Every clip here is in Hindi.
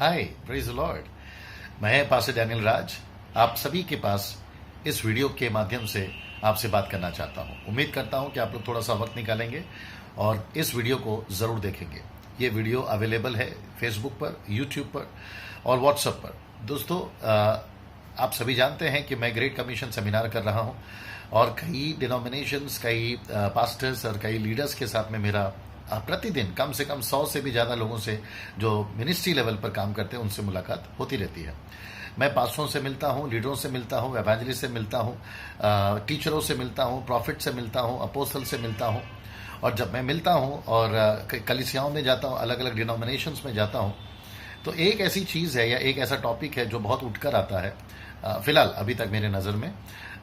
Hi, praise the Lord. मैं पास्टर डैनियल राज आप सभी के पास इस वीडियो के माध्यम से आपसे बात करना चाहता हूं। उम्मीद करता हूं कि आप लोग थोड़ा सा वक्त निकालेंगे और इस वीडियो को ज़रूर देखेंगे। ये वीडियो अवेलेबल है फेसबुक पर, यूट्यूब पर और व्हाट्सएप पर। दोस्तों, आप सभी जानते हैं कि मैं ग्रेट कमीशन सेमिनार कर रहा हूं और कई डिनोमिनेशंस, कई पास्टर्स और कई लीडर्स के साथ में मेरा प्रतिदिन कम से कम 100 से भी ज़्यादा लोगों से जो मिनिस्ट्री लेवल पर काम करते हैं उनसे मुलाकात होती रहती है। मैं पास्टरों से मिलता हूं, लीडरों से मिलता हूं, एवेंजलिस्ट से मिलता हूं, टीचरों से मिलता हूं, प्रॉफिट से मिलता हूं, अपोस्टल से मिलता हूं। और जब मैं मिलता हूं और कलीसियाओं में जाता हूं, अलग अलग डिनोमिनेशंस में जाता हूं, तो एक ऐसी चीज़ है या एक ऐसा टॉपिक है जो बहुत उठकर आता है फिलहाल अभी तक मेरे नज़र में,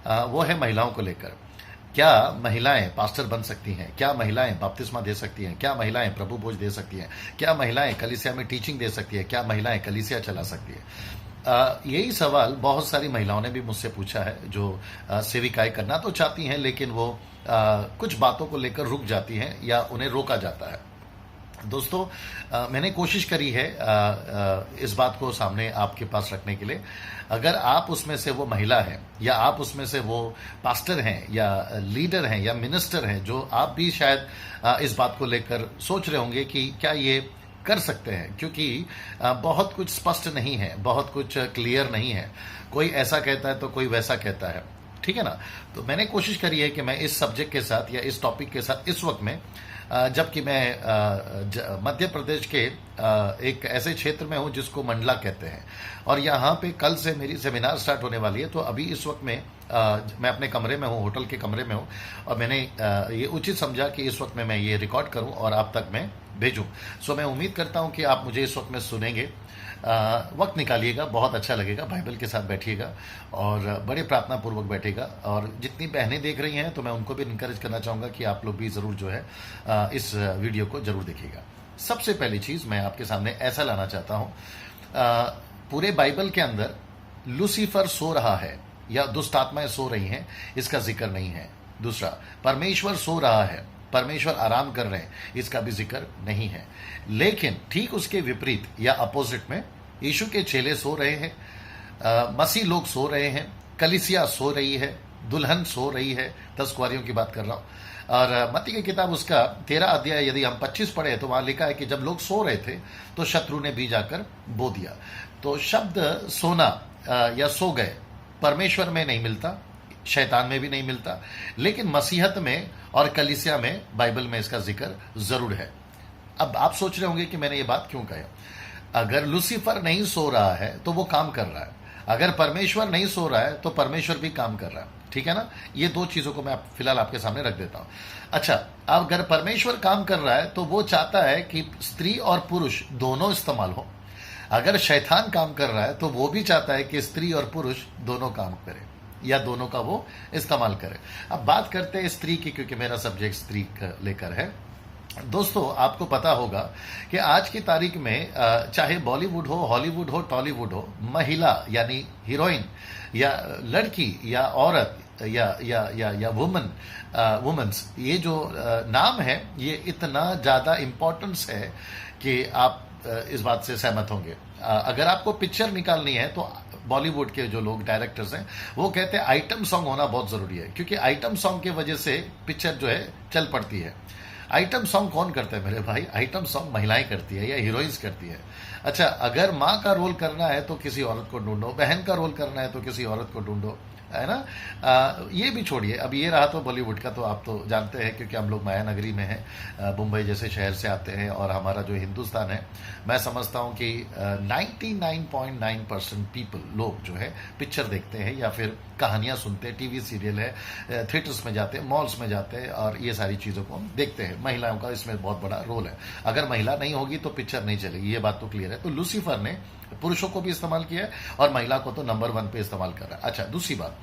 वो है महिलाओं को लेकर। क्या महिलाएं पास्टर बन सकती हैं? क्या महिलाएं बपतिस्मा दे सकती हैं? क्या महिलाएं प्रभु भोज दे सकती हैं? क्या महिलाएं कलीसिया में टीचिंग दे सकती है? क्या महिलाएं कलीसिया चला सकती है? यही सवाल बहुत सारी महिलाओं ने भी मुझसे पूछा है, जो सेविकाएं करना तो चाहती हैं लेकिन वो कुछ बातों को लेकर रुक जाती हैं या उन्हें रोका जाता है। दोस्तों, मैंने कोशिश करी है इस बात को सामने आपके पास रखने के लिए। अगर आप उसमें से वो महिला हैं या आप उसमें से वो पास्टर हैं या लीडर हैं या मिनिस्टर हैं, जो आप भी शायद इस बात को लेकर सोच रहे होंगे कि क्या ये कर सकते हैं, क्योंकि बहुत कुछ स्पष्ट नहीं है, बहुत कुछ क्लियर नहीं है। कोई ऐसा कहता है तो कोई वैसा कहता है, ठीक है ना। तो मैंने कोशिश करी है कि मैं इस सब्जेक्ट के साथ या इस टॉपिक के साथ इस वक्त में, जबकि मैं मध्य प्रदेश के एक ऐसे क्षेत्र में हूं जिसको मंडला कहते हैं, और यहाँ पे कल से मेरी सेमिनार स्टार्ट होने वाली है। तो अभी इस वक्त में मैं अपने कमरे में हूँ, होटल के कमरे में हूँ, और मैंने ये उचित समझा कि इस वक्त में मैं ये रिकॉर्ड करूँ और आप तक मैं भेजूँ। सो मैं उम्मीद करता हूँ कि आप मुझे इस वक्त में सुनेंगे। वक्त निकालिएगा, बहुत अच्छा लगेगा। बाइबल के साथ बैठिएगा और बड़े प्रार्थना पूर्वक बैठेगा। और जितनी बहनें देख रही हैं तो मैं उनको भी इनकरेज करना चाहूँगा कि आप लोग भी ज़रूर जो है इस वीडियो को ज़रूर देखिएगा। सबसे पहली चीज़ मैं आपके सामने ऐसा लाना चाहता हूँ, पूरे बाइबल के अंदर लूसीफर सो रहा है या दुष्ट आत्माएं सो रही हैं, इसका जिक्र नहीं है। दूसरा, परमेश्वर सो रहा है, परमेश्वर आराम कर रहे हैं, इसका भी जिक्र नहीं है। लेकिन ठीक उसके विपरीत या अपोजिट में यीशु के चेले सो रहे हैं, मसीह लोग सो रहे हैं, कलीसिया सो रही है, दुल्हन सो रही है। 10 कुंवारियों की बात कर रहा हूं। और मत्ती की किताब उसका 13 अध्याय यदि हम 25 पढ़े तो वहां लिखा है कि जब लोग सो रहे थे तो शत्रु ने बीज आकर बो दिया। तो शब्द सोना या सो गए परमेश्वर में नहीं मिलता, शैतान में भी नहीं मिलता, लेकिन मसीहत में और कलीसिया में बाइबल में इसका जिक्र जरूर है। अब आप सोच रहे होंगे कि मैंने ये बात क्यों कहा। अगर लूसीफर नहीं सो रहा है तो वो काम कर रहा है, अगर परमेश्वर नहीं सो रहा है तो परमेश्वर भी काम कर रहा है, ठीक है ना। ये दो चीजों को मैं फिलहाल आपके सामने रख देता हूं। अच्छा, अगर परमेश्वर काम कर रहा है तो वो चाहता है कि स्त्री और पुरुष दोनों इस्तेमाल हो। अगर शैतान काम कर रहा है तो वो भी चाहता है कि स्त्री और पुरुष दोनों काम करें या दोनों का वो इस्तेमाल करे। अब बात करते हैं स्त्री की, क्योंकि मेरा सब्जेक्ट स्त्री लेकर है। दोस्तों, आपको पता होगा कि आज की तारीख में चाहे बॉलीवुड हो, हॉलीवुड हो, टॉलीवुड हो, महिला यानी हीरोइन या लड़की या औरत या वुमेन्स, ये जो नाम है ये इतना ज़्यादा इम्पोर्टेंस है कि आप इस बात से सहमत होंगे। अगर आपको पिक्चर निकालनी है तो बॉलीवुड के जो लोग डायरेक्टर्स हैं वो कहते हैं आइटम सॉन्ग होना बहुत जरूरी है, क्योंकि आइटम सॉन्ग की वजह से पिक्चर जो है चल पड़ती है। आइटम सॉन्ग कौन करता है मेरे भाई? आइटम सॉन्ग महिलाएं करती है या हीरोइंस करती है। अच्छा, अगर माँ का रोल करना है तो किसी औरत को ढूंढो, बहन का रोल करना है तो किसी औरत को ढूंढो, है ना। ये भी छोड़िए, अब ये रहा तो बॉलीवुड का तो आप तो जानते हैं, क्योंकि हम लोग माया नगरी में हैं, मुंबई जैसे शहर से आते हैं, और हमारा जो हिंदुस्तान है, मैं समझता हूँ कि 99.9% पीपल, लोग जो है पिक्चर देखते हैं या फिर कहानियाँ सुनते हैं, टीवी सीरियल है, थिएटर्स में जाते हैं, मॉल्स में जाते हैं और ये सारी चीज़ों को हम देखते हैं। महिलाओं का इसमें बहुत बड़ा रोल है। अगर महिला नहीं होगी तो पिक्चर नहीं चलेगी, ये बात तो क्लियर है। तो लूसीफर ने पुरुषों को भी इस्तेमाल किया है और महिला को तो नंबर 1 पे इस्तेमाल कर रहा है। अच्छा, दूसरी बात,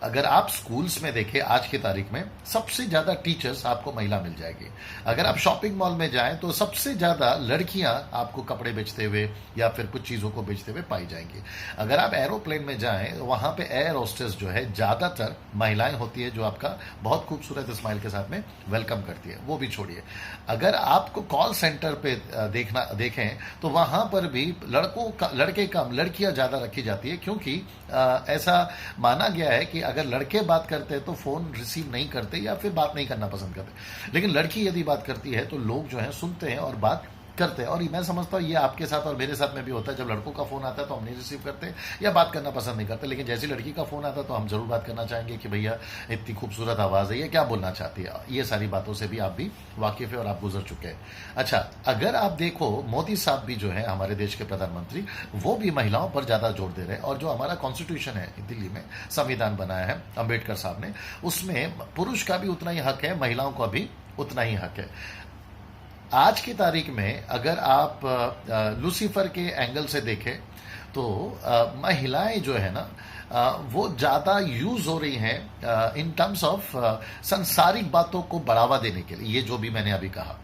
अगर आप स्कूल्स में देखें आज की तारीख में सबसे ज्यादा टीचर्स आपको महिला मिल जाएगी। अगर आप शॉपिंग मॉल में जाएं तो सबसे ज्यादा लड़कियां आपको कपड़े बेचते हुए या फिर कुछ चीजों को बेचते हुए पाई जाएंगी। अगर आप एरोप्लेन में जाएं वहां पे एयर होस्टेस जो है ज्यादातर महिलाएं होती है, जो आपका बहुत खूबसूरत स्माइल के साथ में वेलकम करती है। वो भी छोड़िए, अगर आपको कॉल सेंटर पे देखें तो वहां पर भी लड़के कम लड़कियां ज्यादा रखी जाती है, क्योंकि ऐसा माना गया है कि अगर लड़के बात करते हैं तो फोन रिसीव नहीं करते या फिर बात नहीं करना पसंद करते, लेकिन लड़की यदि बात करती है तो लोग जो है सुनते हैं और बात करते हैं। और मैं समझता हूँ ये आपके साथ और मेरे साथ में भी होता है। जब लड़कों का फोन आता है तो हम नहीं रिसीव करते या बात करना पसंद नहीं करते, लेकिन जैसी लड़की का फोन आता है तो हम जरूर बात करना चाहेंगे कि भैया इतनी खूबसूरत आवाज है, ये क्या बोलना चाहती है। ये सारी बातों से भी आप भी वाकिफ है और आप गुजर चुके हैं। अच्छा, अगर आप देखो मोदी साहब भी जो है हमारे देश के प्रधानमंत्री, वो भी महिलाओं पर ज्यादा जोर दे रहे हैं। और जो हमारा कॉन्स्टिट्यूशन है दिल्ली में, संविधान बनाया है अंबेडकर साहब ने, उसमें पुरुष का भी उतना ही हक है, महिलाओं का भी उतना ही हक है। आज की तारीख में अगर आप लूसीफर के एंगल से देखें तो महिलाएं जो है ना वो ज्यादा यूज हो रही हैं इन टर्म्स ऑफ सांसारिक बातों को बढ़ावा देने के लिए, ये जो भी मैंने अभी कहा।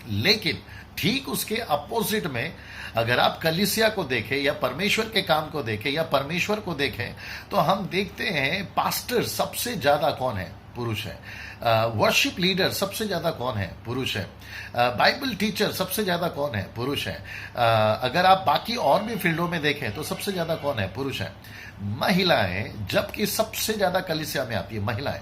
लेकिन ठीक उसके अपोजिट में अगर आप कलीसिया को देखें या परमेश्वर के काम को देखें या परमेश्वर को देखें तो हम देखते हैं पास्टर सबसे ज्यादा कौन है? पुरुष है। वर्शिप लीडर सबसे ज्यादा कौन है? पुरुष है। बाइबल टीचर सबसे ज्यादा कौन है? पुरुष है। अगर आप बाकी और भी फील्डों में देखें तो सबसे ज्यादा कौन है? पुरुष है। महिलाएं जबकि सबसे ज्यादा कलीसिया में आती है महिलाएं।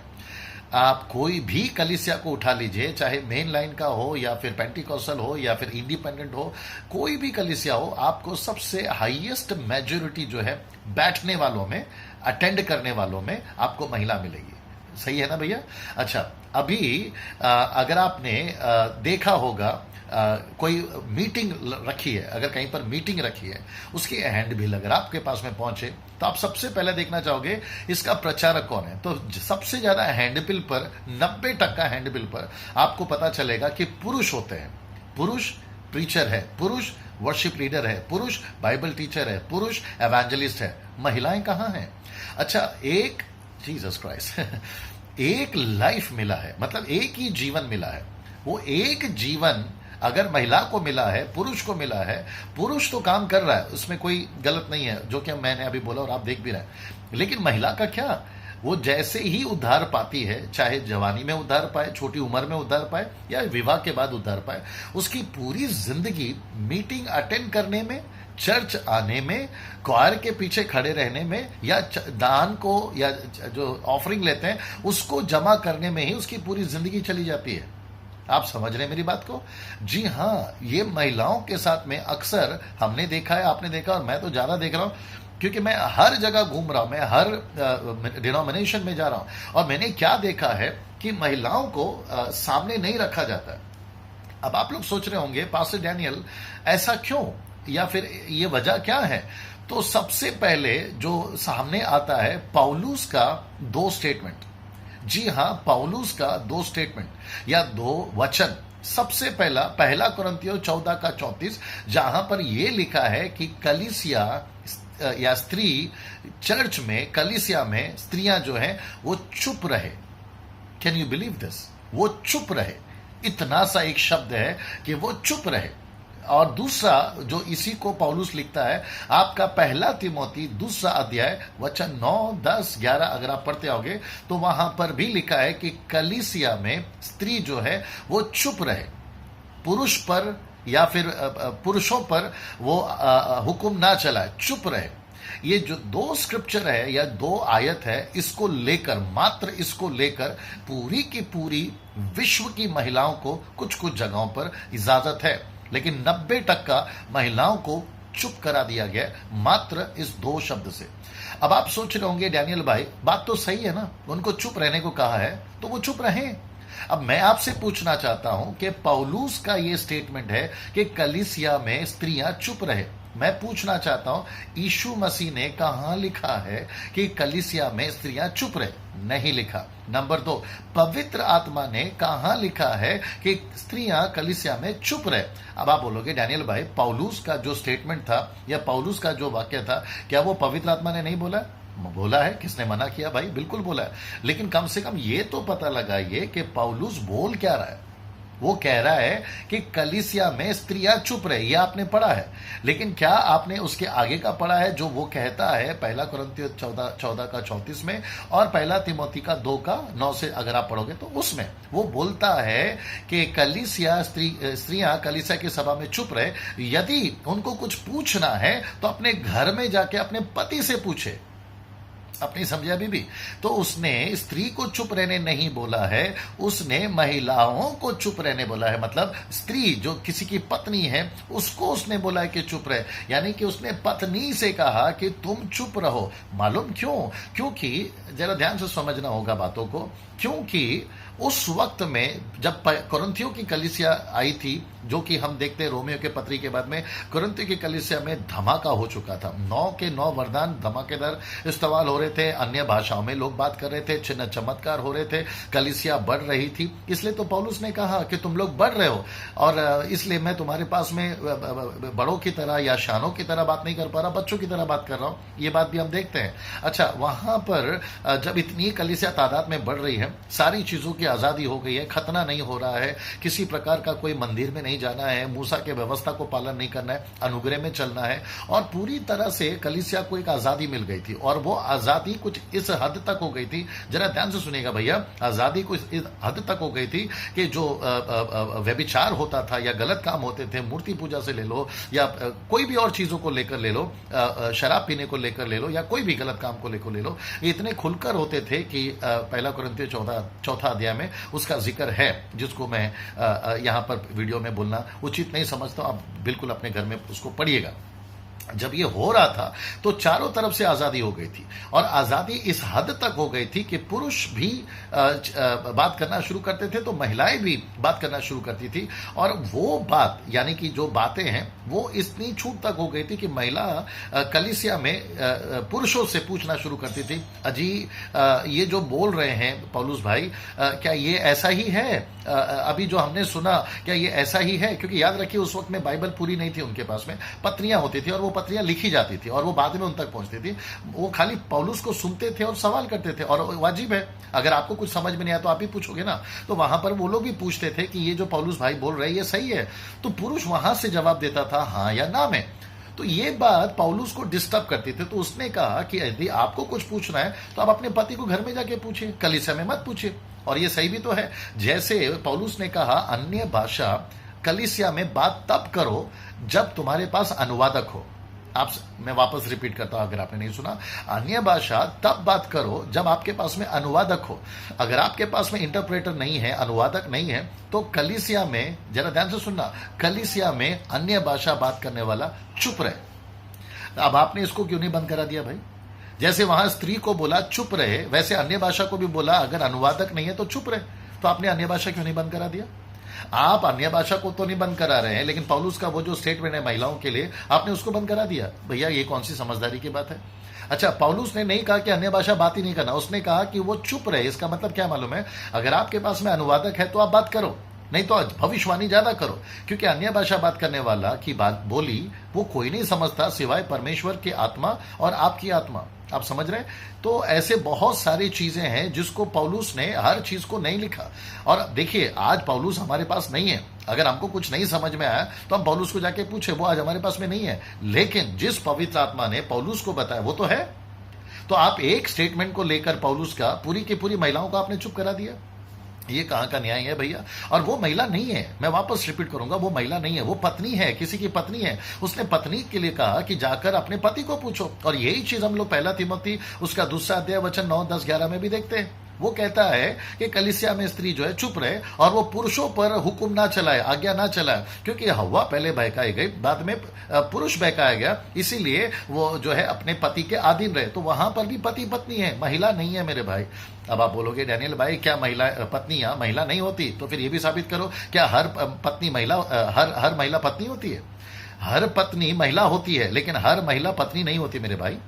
आप कोई भी कलीसिया को उठा लीजिए, चाहे मेन लाइन का हो या फिर पेंटिकॉस्टल हो या फिर इंडिपेंडेंट हो, कोई भी कलीसिया हो, आपको सबसे हाईएस्ट मेजोरिटी जो है बैठने वालों में, अटेंड करने वालों में आपको महिला मिलेगी। सही है ना भैया? अच्छा, अभी अगर आपने देखा होगा कोई मीटिंग रखी है, अगर कहीं पर मीटिंग रखी है, उसकी हैंड बिल अगर आपके पास में पहुंचे तो आप सबसे पहले देखना चाहोगे इसका प्रचारक कौन है। तो सबसे ज्यादा हैंड बिल पर 90% हैंड बिल पर आपको पता चलेगा कि पुरुष होते हैं। पुरुष प्रीचर है, पुरुष वर्शिप लीडर है, पुरुष बाइबल टीचर है, पुरुष एवेंजलिस्ट है। महिलाएं कहां हैं? अच्छा, एक जीसस क्राइस्ट एक लाइफ मिला है, मतलब एक ही जीवन मिला है। वो एक जीवन अगर महिला को मिला है, पुरुष को मिला है, पुरुष तो काम कर रहा है, उसमें कोई गलत नहीं है, जो कि मैंने अभी बोला और आप देख भी रहे हैं। लेकिन महिला का क्या? वो जैसे ही उद्धार पाती है, चाहे जवानी में उद्धार पाए, छोटी उम्र में उद्धार पाए या विवाह के बाद उद्धार पाए, उसकी पूरी जिंदगी मीटिंग अटेंड करने में, चर्च आने में, क्वायर के पीछे खड़े रहने में या दान को या जो ऑफरिंग लेते हैं उसको जमा करने में ही उसकी पूरी जिंदगी चली जाती है। आप समझ रहे हैं मेरी बात को? जी हाँ, ये महिलाओं के साथ में अक्सर हमने देखा है, आपने देखा, और मैं तो ज्यादा देख रहा हूं क्योंकि मैं हर जगह घूम रहा हूं, मैं हर डिनोमिनेशन में जा रहा हूं, और मैंने क्या देखा है कि महिलाओं को सामने नहीं रखा जाता। अब आप लोग सोच रहे होंगे पास्टर डैनियल ऐसा क्यों, या फिर ये वजह क्या है? तो सबसे पहले जो सामने आता है पौलुस का 2 स्टेटमेंट। जी हां, पौलुस का 2 स्टेटमेंट या 2 वचन। सबसे पहला कुरिन्थियों 14:34, जहां पर यह लिखा है कि कलीसिया या स्त्री, चर्च में, कलीसिया में स्त्रियां जो हैं वो चुप रहे। Can you believe this? वो चुप रहे। इतना सा एक शब्द है कि वो चुप रहे। और दूसरा जो इसी को पौलुस लिखता है, आपका 1 तिमोथी 2 अध्याय वचन 9, 10, 11 अगर आप पढ़ते आओगे तो वहां पर भी लिखा है कि कलीसिया में स्त्री जो है वो चुप रहे, पुरुष पर या फिर पुरुषों पर वो हुक्म ना चलाए, चुप रहे। ये जो 2 स्क्रिप्चर है या 2 आयत है, इसको लेकर, मात्र इसको लेकर पूरी की पूरी विश्व की महिलाओं को कुछ कुछ जगहों पर इजाजत है, लेकिन 90% महिलाओं को चुप करा दिया गया मात्र इस 2 शब्द से। अब आप सोच रहे होंगे डैनियल भाई बात तो सही है ना, उनको चुप रहने को कहा है तो वो चुप रहें। अब मैं आपसे पूछना चाहता हूं कि पौलुस का ये स्टेटमेंट है कि कलीसिया में स्त्रियां चुप रहे। मैं पूछना चाहता हूं, यीशु मसीह ने कहां लिखा है कि कलीसिया में स्त्रियां चुप रहे? नहीं लिखा। नंबर 2, पवित्र आत्मा ने कहां लिखा है कि स्त्रियां कलीसिया में चुप रहे? अब आप बोलोगे डैनियल भाई पौलुस का जो स्टेटमेंट था या पौलुस का जो वाक्य था, क्या वो पवित्र आत्मा ने नहीं बोला? बोला है, किसने मना किया भाई? बिल्कुल बोला है। लेकिन कम से कम ये तो पता लगाइए कि पौलुस बोल क्या रहा है। वो कह रहा है कि कलीसिया में स्त्रियां चुप रहे, ये आपने पढ़ा है। लेकिन क्या आपने उसके आगे का पढ़ा है जो वो कहता है पहला कुरिन्थियों 14 का 34 में और पहला तिमोथी का 2 का 9 से अगर आप पढ़ोगे तो उसमें वो बोलता है कि कलीसिया स्त्रियां कलीसिया की सभा में चुप रहे। यदि उनको कुछ पूछना है तो अपने घर में जाके अपने पति से पूछे। अपनी समझे अभी भी? तो उसने स्त्री को चुप रहने नहीं बोला है, उसने महिलाओं को चुप रहने बोला है। मतलब स्त्री जो किसी की पत्नी है उसको उसने बोला है कि चुप रहे, यानी कि उसने पत्नी से कहा कि तुम चुप रहो। मालूम क्यों? क्योंकि जरा ध्यान से समझना होगा बातों को। क्योंकि उस वक्त में जब कुरिन्थियों की कलीसिया आई थी, जो कि हम देखते हैं रोमियो के पत्री के बाद में कुरिन्थियों की कलीसिया में धमाका हो चुका था। 9 के 9 वरदान धमाकेदार इस्तेमाल हो रहे थे, अन्य भाषाओं में लोग बात कर रहे थे, चिन्ह चमत्कार हो रहे थे, कलीसिया बढ़ रही थी। इसलिए तो पौलुस ने कहा कि तुम लोग बढ़ रहे हो और इसलिए मैं तुम्हारे पास में बड़ों की तरह या शानों की तरह बात नहीं कर पा रहा, बच्चों की तरह बात कर रहा हूं। ये बात भी हम देखते हैं। अच्छा, वहां पर जब इतनी कलीसिया तादाद में बढ़ रही है, सारी चीजों की आजादी हो गई है, खतना नहीं हो रहा है, किसी प्रकार का कोई मंदिर में नहीं जाना है, मूसा के व्यवस्था को पालन नहीं करना है, अनुग्रह में चलना है, और पूरी तरह से कलीसिया को एक आजादी मिल गई थी। और वो आजादी कुछ इस हद तक हो गई थी, जरा ध्यान से सुनिएगा भैया, आजादी कुछ इस हद तक हो गई थी कि जो व्यभिचार होता था या गलत काम होते थे, मूर्ति पूजा से ले लो या कोई भी और चीजों को लेकर ले लो, शराब पीने को लेकर ले लो या कोई भी गलत काम को लेकर ले लो, ये इतने खुलकर होते थे कि पहला कुरिन्थियों 14 अध्याय में उसका जिक्र है, जिसको मैं यहां पर वीडियो में बोलना उचित नहीं समझता। आप बिल्कुल अपने घर में उसको पढ़िएगा। जब ये हो रहा था तो चारों तरफ से आजादी हो गई थी, और आजादी इस हद तक हो गई थी कि पुरुष भी बात करना शुरू करते थे तो महिलाएं भी बात करना शुरू करती थी। और वो बात यानी कि जो बातें हैं वो इतनी छूट तक हो गई थी कि महिला कलीसिया में पुरुषों से पूछना शुरू करती थी, अजी ये जो बोल रहे हैं पौलुस भाई, क्या ये ऐसा ही है? अभी जो हमने सुना क्या ये ऐसा ही है? क्योंकि याद रखिए उस वक्त में बाइबल पूरी नहीं थी उनके पास में, पत्रियां होती थी और वो पत्रियां लिखी जाती थी और वो बाद में उन तक पहुंचती थी। वो खाली पौलुस को सुनते थे और सवाल करते थे, और वाजिब है, अगर आपको कुछ समझ में नहीं आया तो आप ही पूछोगे ना। तो वहां पर वो लोग भी पूछते थे कि ये जो पौलुस भाई बोल रहे हैं ये सही है, तो पुरुष वहां से जवाब देता था हाँ या ना में। तो ये बात पौलुस को डिस्टर्ब करती थी, तो उसने कहा कि यदि आपको कुछ पूछना है तो आप अपने पति को घर में जाके पूछिए, कलीसिया में मत पूछिए। और ये सही भी तो है, जैसे पौलुस ने कहा अन्य भाषा कलीसिया में बात तब करो जब तुम्हारे पास अनुवादक हो। मैं वापस रिपीट करता हूं अगर आपने नहीं सुना, अन्य भाषा तब बात करो जब आपके पास में अनुवादक हो। अगर आपके पास में इंटरप्रेटर नहीं है, अनुवादक नहीं है, तो कलीसिया में, जरा ध्यान से सुनना, कलीसिया में अन्य भाषा बात करने वाला चुप रहे। अब आपने इसको क्यों नहीं बंद करा दिया भाई? जैसे वहां स्त्री को बोला चुप रहे, वैसे अन्य भाषा को भी बोला अगर अनुवादक नहीं है तो चुप रहे। तो आपने अन्य भाषा क्यों नहीं बंद करा दिया? आप अन्य भाषा को तो नहीं बंद करा रहे हैं, लेकिन पौलुस का वो जो स्टेटमेंट है महिलाओं के लिए, आपने उसको बंद करा दिया। भैया ये कौन सी समझदारी की बात है? अच्छा, पौलुस ने नहीं कहा कि अन्य भाषा बात ही नहीं करना, उसने कहा कि वो चुप रहे। इसका मतलब क्या मालूम है? अगर आपके पास में अनुवादक है तो आप बात करो, नहीं तो भविष्यवाणी ज्यादा करो, क्योंकि अन्य भाषा बात करने वाला की बात बोली वो कोई नहीं समझता सिवाय परमेश्वर की आत्मा और आपकी आत्मा। आप समझ रहे हैं? तो ऐसे बहुत सारी चीजें हैं जिसको पौलुस ने हर चीज को नहीं लिखा। और देखिए आज पौलुस हमारे पास नहीं है, अगर हमको कुछ नहीं समझ में आया तो हम पौलुस को जाके पूछे, वो आज हमारे पास में नहीं है। लेकिन जिस पवित्र आत्मा ने पौलुस को बताया वो तो है। तो आप एक स्टेटमेंट को लेकर पौलुस का पूरी की पूरी महिलाओं को आपने चुप करा दिया, ये कहां का न्याय है भैया? और वो महिला नहीं है, मैं वापस रिपीट करूंगा, वो महिला नहीं है, वो पत्नी है, किसी की पत्नी है। उसने पत्नी के लिए कहा कि जाकर अपने पति को पूछो। और यही चीज हम लोग पहला तिमोथी उसका 2 अध्याय वचन 9, 10, 11 में भी देखते हैं। वो कहता है कि कलीसिया में स्त्री जो है चुप रहे और वो पुरुषों पर हुक्म ना चलाए, आज्ञा ना चलाए, क्योंकि हव्वा पहले बहकाई गई, बाद में पुरुष बहकाया गया, इसीलिए वो जो है अपने पति के अधीन रहे। तो वहां पर भी पति पत्नी है, महिला नहीं है मेरे भाई। अब आप बोलोगे डैनियल भाई क्या महिला पत्नियां महिला नहीं होती? तो फिर ये भी साबित करो, क्या हर पत्नी महिला हर महिला पत्नी होती है? हर पत्नी महिला होती है, लेकिन हर महिला पत्नी नहीं होती मेरे भाई।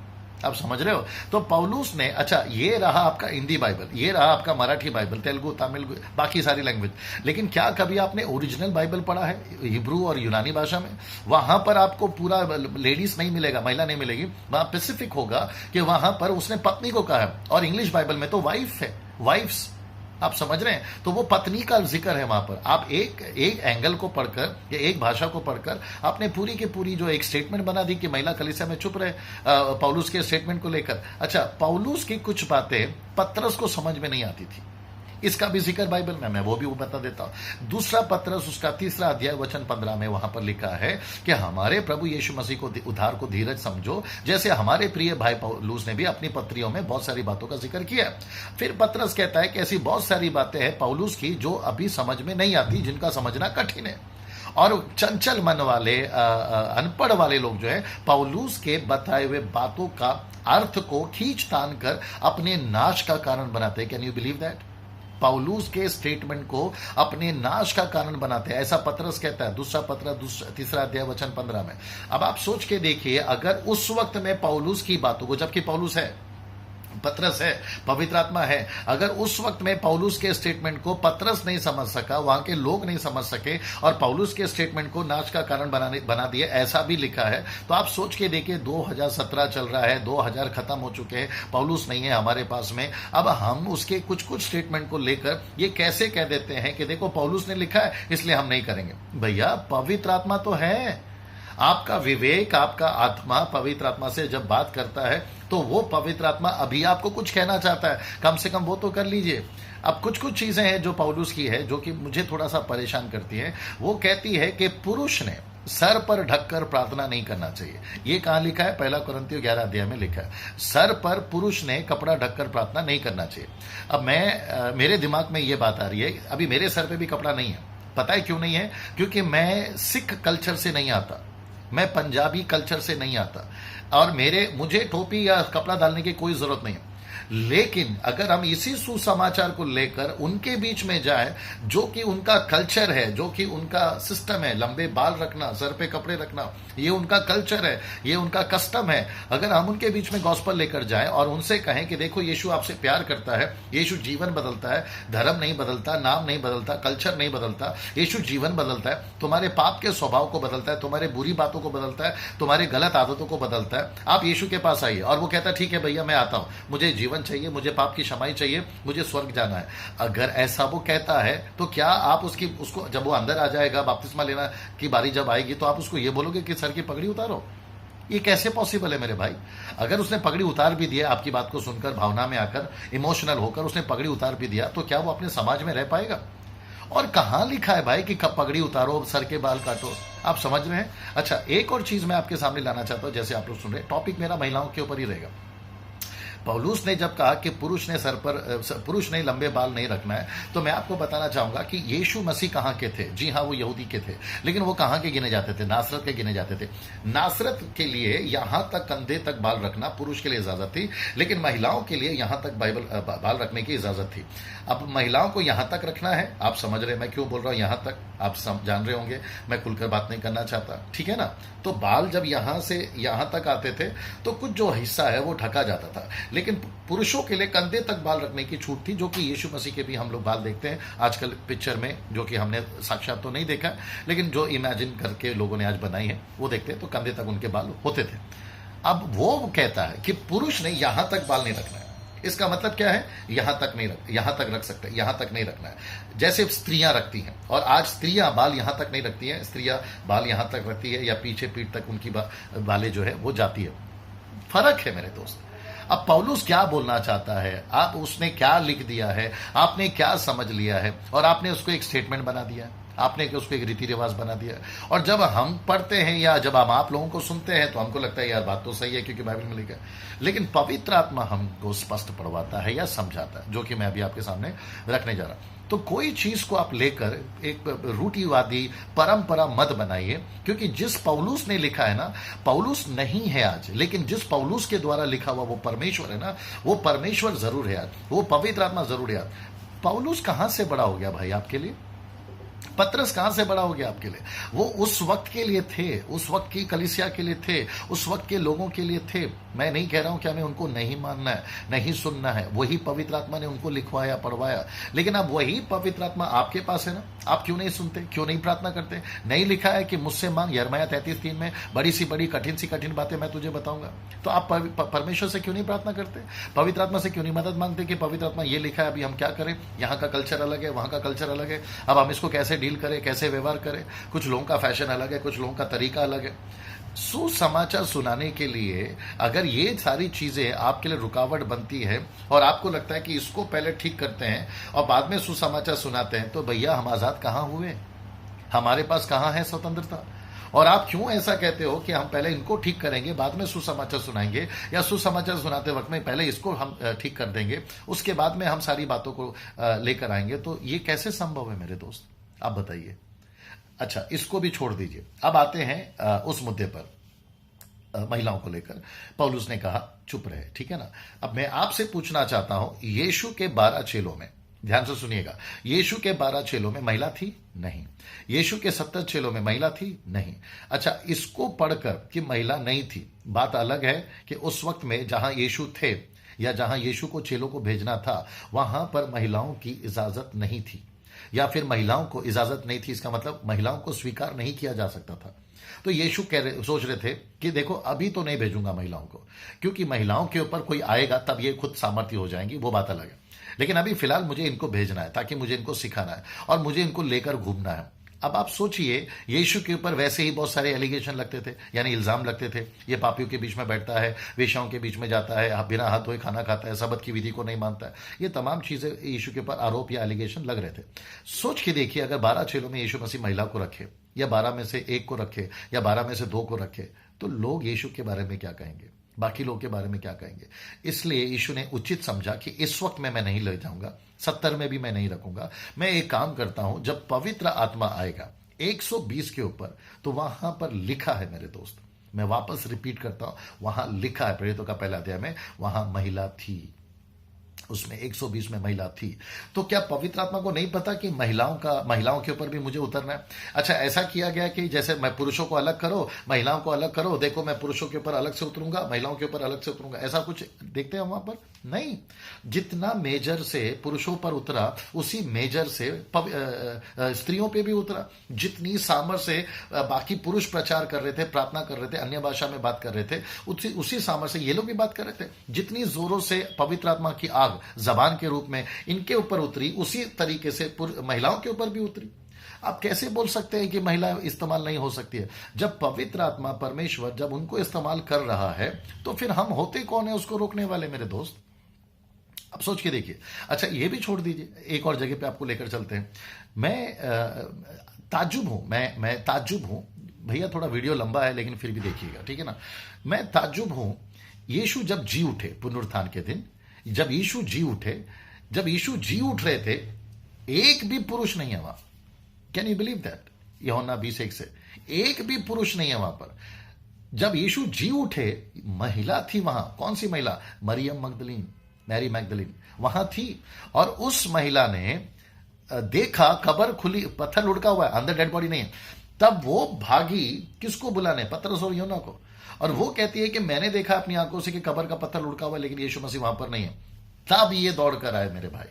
आप समझ रहे हो? तो पौलुस ने, अच्छा ये रहा आपका हिंदी बाइबल, ये रहा आपका मराठी बाइबल, तेलुगु, तमिल, बाकी सारी लैंग्वेज, लेकिन क्या कभी आपने ओरिजिनल बाइबल पढ़ा है हिब्रू और यूनानी भाषा में? वहां पर आपको पूरा लेडीज नहीं मिलेगा, महिला नहीं मिलेगी, वहां स्पेसिफिक होगा कि वहां पर उसने पत्नी को कहा है, और इंग्लिश बाइबल में तो वाइफ है, वाइफ्स। आप समझ रहे हैं? तो वो पत्नी का जिक्र है वहां पर। आप एक एंगल को पढ़कर या एक भाषा को पढ़कर आपने पूरी की पूरी जो एक स्टेटमेंट बना दी कि महिला कलीसिया में चुप रहे पौलुस के स्टेटमेंट को लेकर। अच्छा, पौलुस की कुछ बातें पतरस को समझ में नहीं आती थी, इसका भी जिक्र बाइबल में, मैं वो भी बता देता हूं। दूसरा पतरस उसका 3 अध्याय वचन 15 में वहां पर लिखा है कि हमारे प्रभु यीशु मसीह को उद्धार को धीरज समझो, जैसे हमारे प्रिय भाई पौलुस ने भी अपनी पत्रियों में बहुत सारी बातों का जिक्र किया। फिर पतरस कहता है कि ऐसी बहुत सारी बातें हैं पौलुस की जो अभी समझ में नहीं आती, जिनका समझना कठिन है, और चंचल मन वाले अनपढ़ वाले लोग जो है पौलुस के बताए हुए बातों का अर्थ को खींच तान कर अपने नाश का कारण बनाते हैं। Can you believe that? पौलुस के स्टेटमेंट को अपने नाश का कारण बनाते हैं, ऐसा पतरस कहता है। दूसरा पत्र 3 अध्याय वचन 15 में। अब आप सोच के देखिए, अगर उस वक्त में पौलुस की बातों को, जबकि पौलुस है, पतरस है, पवित्र आत्मा है, अगर उस वक्त में पौलुस के स्टेटमेंट को पतरस नहीं समझ सका, वहां के लोग नहीं समझ सके, और पौलुस के स्टेटमेंट को नाश का कारण बना दिए, ऐसा भी लिखा है, तो आप सोच के देखिए 2017 चल रहा है, 2000 खत्म हो चुके हैं, पौलुस नहीं है हमारे पास में। अब हम उसके कुछ कुछ स्टेटमेंट को लेकर ये कैसे कह देते हैं कि देखो पौलुस ने लिखा है इसलिए हम नहीं करेंगे? भैया पवित्र आत्मा तो है, आपका विवेक, आपका आत्मा पवित्र आत्मा से जब बात करता है तो वो पवित्र आत्मा अभी आपको कुछ कहना चाहता है, कम से कम वो तो कर लीजिए। अब कुछ कुछ चीजें हैं जो पौलुस की है जो कि मुझे थोड़ा सा परेशान करती है। वो कहती है कि पुरुष ने सर पर ढककर प्रार्थना नहीं करना चाहिए। ये कहां लिखा है? 1 कुरिन्थियों 11 अध्याय में लिखा है, सर पर पुरुष ने कपड़ा ढककर प्रार्थना नहीं करना चाहिए। अब मेरे दिमाग में ये बात आ रही है, अभी मेरे सर पे भी कपड़ा नहीं है। पता है क्यों नहीं है? क्योंकि मैं सिख कल्चर से नहीं आता, मैं पंजाबी कल्चर से नहीं आता, और मुझे टोपी या कपड़ा डालने की कोई जरूरत नहीं है। लेकिन अगर हम इसी सुसमाचार को लेकर उनके बीच में जाए, जो कि उनका कल्चर है, जो कि उनका सिस्टम है, लंबे बाल रखना, सर पे कपड़े रखना, ये उनका कल्चर है, ये उनका कस्टम है, अगर हम उनके बीच में गॉस्पेल लेकर जाएं और उनसे कहें कि देखो यीशु आपसे प्यार करता है, यीशु जीवन बदलता है, धर्म नहीं बदलता, नाम नहीं बदलता, कल्चर नहीं बदलता, यीशु जीवन बदलता है, तुम्हारे पाप के स्वभाव को बदलता है, तुम्हारे बुरी बातों को बदलता है, तुम्हारे गलत आदतों को बदलता है, आप यीशु के पास आइए। और वो कहता है ठीक है भैया मैं आता हूं, मुझे जीवन चाहिए, मुझे पाप की क्षमाई चाहिए, मुझे स्वर्ग जाना है। अगर ऐसा वो कहता है तो क्या आप उसको जब वो अंदर आ जाएगा, बपतिस्मा लेना की बारी जब आएगी, तो आप उसको ये बोलोगे कि सर की पगड़ी उतारो? ये कैसे पॉसिबल है मेरे भाई? अगर उसने पगड़ी उतार भी दिया, आपकी बात को सुनकर, भावना में आकर, इमोशनल होकर उसने पगड़ी उतार भी दिया, तो क्या वो अपने समाज में रह पाएगा? और कहां लिखा है भाई कि कब पगड़ी उतारो, सर के बाल काटो? आप समझ रहे हैं? अच्छा, एक और चीज मैं आपके सामने लाना चाहता हूं, जैसे आप लोग सुन रहे हैं, टॉपिक मेरा महिलाओं के ऊपर ही रहेगा। पौलुस ने जब कहा कि पुरुष ने लंबे बाल नहीं रखना है, तो मैं आपको बताना चाहूंगा कि यीशु मसीह कहां के थे। जी हां, वो यहूदी के थे, लेकिन वो कहां के गिने जाते थे? नासरत के गिने जाते थे। नासरत के लिए यहां तक कंधे तक बाल रखना पुरुष के लिए इजाजत थी, लेकिन महिलाओं के लिए यहां तक बाल रखने की इजाजत थी। अब महिलाओं को यहां तक रखना है, आप समझ रहे हैं मैं क्यों बोल रहा हूं यहां तक? आप जान रहे होंगे, मैं खुलकर बात नहीं करना चाहता, ठीक है ना? तो बाल जब यहां से यहां तक आते थे तो कुछ जो हिस्सा है वो ढका जाता था, लेकिन पुरुषों के लिए कंधे तक बाल रखने की छूट थी, जो कि यीशु मसीह के भी हम लोग बाल देखते हैं आजकल पिक्चर में, जो कि हमने साक्षात तो नहीं देखा, लेकिन जो इमेजिन करके लोगों ने आज बनाई है वो देखते हैं, तो कंधे तक उनके बाल होते थे। अब वो कहता है कि पुरुष ने यहां तक बाल नहीं रखना है। इसका मतलब क्या है? यहां तक रख सकते, यहां तक नहीं रखना है, जैसे स्त्रियां रखती हैं। और आज स्त्रियां बाल यहां तक नहीं रखती हैं, स्त्रियां बाल यहां तक रखती है, या पीछे पीठ तक उनकी बालें जो है वो जाती है। फर्क है मेरे दोस्त। अब पौलुस क्या बोलना चाहता है, आप उसने क्या लिख दिया है, आपने क्या समझ लिया है, और आपने उसको एक स्टेटमेंट बना दिया है, आपने उसको एक रीति रिवाज बना दिया है। और जब हम पढ़ते हैं या जब हम आप लोगों को सुनते हैं तो हमको लगता है यार बात तो सही है क्योंकि बाइबल में लिखा है, लेकिन पवित्र आत्मा हमको स्पष्ट पढ़वाता है या समझाता है, जो कि मैं अभी आपके सामने रखने जा रहा हूं। तो कोई चीज को आप लेकर एक रूढ़िवादी परंपरा मत बनाइए, क्योंकि जिस पौलुस ने लिखा है ना, पौलुस नहीं है आज, लेकिन जिस पौलुस के द्वारा लिखा हुआ वो परमेश्वर है ना, वो परमेश्वर जरूर है आज, वो पवित्र आत्मा जरूर है आज। पौलुस कहां से बड़ा हो गया भाई आपके लिए? पतरस कहां से बड़ा हो गया आपके लिए? वो उस वक्त के लिए थे, उस वक्त की कलीसिया के लिए थे, उस वक्त के लोगों के लिए थे। मैं नहीं कह रहा हूं कि हमें उनको नहीं मानना है, नहीं सुनना है। वही पवित्र आत्मा ने उनको लिखवाया, पढ़वाया। लेकिन अब वही पवित्र आत्मा आपके पास है ना, आप क्यों नहीं सुनते, क्यों नहीं प्रार्थना करते? नहीं लिखा है कि मुझसे मांग, यिर्मयाह 33:3 में, बड़ी सी बड़ी कठिन सी कठिन बातें मैं तुझे बताऊंगा। तो आप परमेश्वर से क्यों नहीं प्रार्थना करते? पवित्र आत्मा से क्यों नहीं मदद मांगते कि पवित्र आत्मा ये लिखा है, अभी हम क्या करें? यहाँ का कल्चर अलग है, वहां का कल्चर अलग है, अब हम इसको कैसे डील करें, कैसे व्यवहार करें? कुछ लोगों का फैशन अलग है, कुछ लोगों का तरीका अलग है। सुसमाचार सुनाने के लिए अगर ये सारी चीजें आपके लिए रुकावट बनती है और आपको लगता है कि इसको पहले ठीक करते हैं और बाद में सुसमाचार सुनाते हैं, तो भैया हम आजाद कहां हुए? हमारे पास कहां है स्वतंत्रता? और आप क्यों ऐसा कहते हो कि हम पहले इनको ठीक करेंगे, बाद में सुसमाचार सुनाएंगे, या सुसमाचार सुनाते वक्त में पहले इसको हम ठीक कर देंगे, उसके बाद में हम सारी बातों को लेकर आएंगे? तो ये कैसे संभव है मेरे दोस्त? आप बताइए। अच्छा, इसको भी छोड़ दीजिए, अब आते हैं उस मुद्दे पर, महिलाओं को लेकर। पौलुस ने कहा चुप रहे, ठीक है ना। अब मैं आपसे पूछना चाहता हूं, यीशु के 12 चेलों में, ध्यान से सुनिएगा, यीशु के 12 चेलों में महिला थी? नहीं। यीशु के 70 चेलों में महिला थी? नहीं। अच्छा, इसको पढ़कर कि महिला नहीं थी, बात अलग है कि उस वक्त में जहां यीशु थे या जहां यीशु को चेलों को भेजना था, वहां पर महिलाओं की इजाजत नहीं थी, या फिर महिलाओं को इजाजत नहीं थी, इसका मतलब महिलाओं को स्वीकार नहीं किया जा सकता था। तो यीशु सोच रहे थे कि देखो अभी तो नहीं भेजूंगा महिलाओं को, क्योंकि महिलाओं के ऊपर कोई आएगा तब ये खुद सामर्थ्य हो जाएंगी, वो बात अलग है। लेकिन अभी फिलहाल मुझे इनको भेजना है, ताकि मुझे इनको सिखाना है और मुझे इनको लेकर घूमना है। अब आप सोचिए, यीशु के ऊपर वैसे ही बहुत सारे एलिगेशन लगते थे, यानी इल्जाम लगते थे। ये पापियों के बीच में बैठता है, वेश्याओं के बीच में जाता है, बिना हाथ धोए खाना खाता है, सबत की विधि को नहीं मानता है। ये तमाम चीजें यीशु के ऊपर आरोप या एलिगेशन लग रहे थे। सोच के देखिए, अगर 12 चेलों में यीशु मसीह महिला को रखे, या 12 में से 1 को रखे, या 12 में से 2 को रखे, तो लोग यीशु के बारे में क्या कहेंगे, बाकी लोग के बारे में क्या कहेंगे? इसलिए यीशु ने उचित समझा कि इस वक्त में मैं नहीं ले जाऊंगा, 70 में भी मैं नहीं रखूंगा। मैं एक काम करता हूं, जब पवित्र आत्मा आएगा 120 के ऊपर, तो वहां पर लिखा है मेरे दोस्त, मैं वापस रिपीट करता हूं, वहां लिखा है, प्रेरितों का पहला अध्याय में, वहां महिला थी, उसमें 120 में महिला थी। तो क्या पवित्र आत्मा को नहीं पता कि महिलाओं के ऊपर भी मुझे उतरना है? अच्छा, ऐसा किया गया कि जैसे मैं पुरुषों को अलग करो, महिलाओं को अलग करो, देखो मैं पुरुषों के ऊपर अलग से उतरूंगा, महिलाओं के ऊपर अलग से उतरूंगा, ऐसा कुछ देखते हैं वहां पर? नहीं। जितना मेजर से पुरुषों पर उतरा, उसी मेजर से स्त्रियों पे भी उतरा। जितनी सामर्थ से बाकी पुरुष प्रचार कर रहे थे, प्रार्थना कर रहे थे, अन्य भाषा में बात कर रहे थे, उसी सामर्थ से ये लोग भी बात कर रहे थे। जितनी जोरों से पवित्र आत्मा की आग जबान के रूप में इनके ऊपर उतरी, उसी तरीके से महिलाओं के ऊपर भी उतरी। आप कैसे बोल सकते हैं कि महिला इस्तेमाल नहीं हो सकती है? जब पवित्र आत्मा परमेश्वर जब उनको इस्तेमाल कर रहा है, तो फिर हम होते कौन है उसको रोकने वाले मेरे दोस्त? अब सोच के देखिए। अच्छा, ये भी छोड़ दीजिए, एक और जगह पे आपको लेकर चलते हैं। मैं ताज्जुब हूं, मैं ताज्जुब हूं भैया, थोड़ा वीडियो लंबा है लेकिन फिर भी देखिएगा, ठीक है ना। मैं ताज्जुब हूं, यीशु जब जी उठे पुनरुत्थान के दिन, जब यीशु जी उठ रहे थे, एक भी पुरुष नहीं है वहां। Can you believe that? यूहन्ना 20:1 से, एक भी पुरुष नहीं है वहां पर। जब यीशु जी उठे, महिला थी वहां। कौन सी महिला? मैरी मैगदलीन वहां थी। और उस महिला ने देखा कब्र खुली, पत्थर लुढ़का हुआ है, अंदर डेड बॉडी नहीं है। तब वो भागी किसको बुलाने? पतरस और यूहन्ना को। और वो कहती है कि मैंने देखा अपनी आंखों से कि कब्र का पत्थर लुढ़का हुआ है, लेकिन यीशु मसीह वहां पर नहीं है। तब ये दौड़ कर आए मेरे भाई,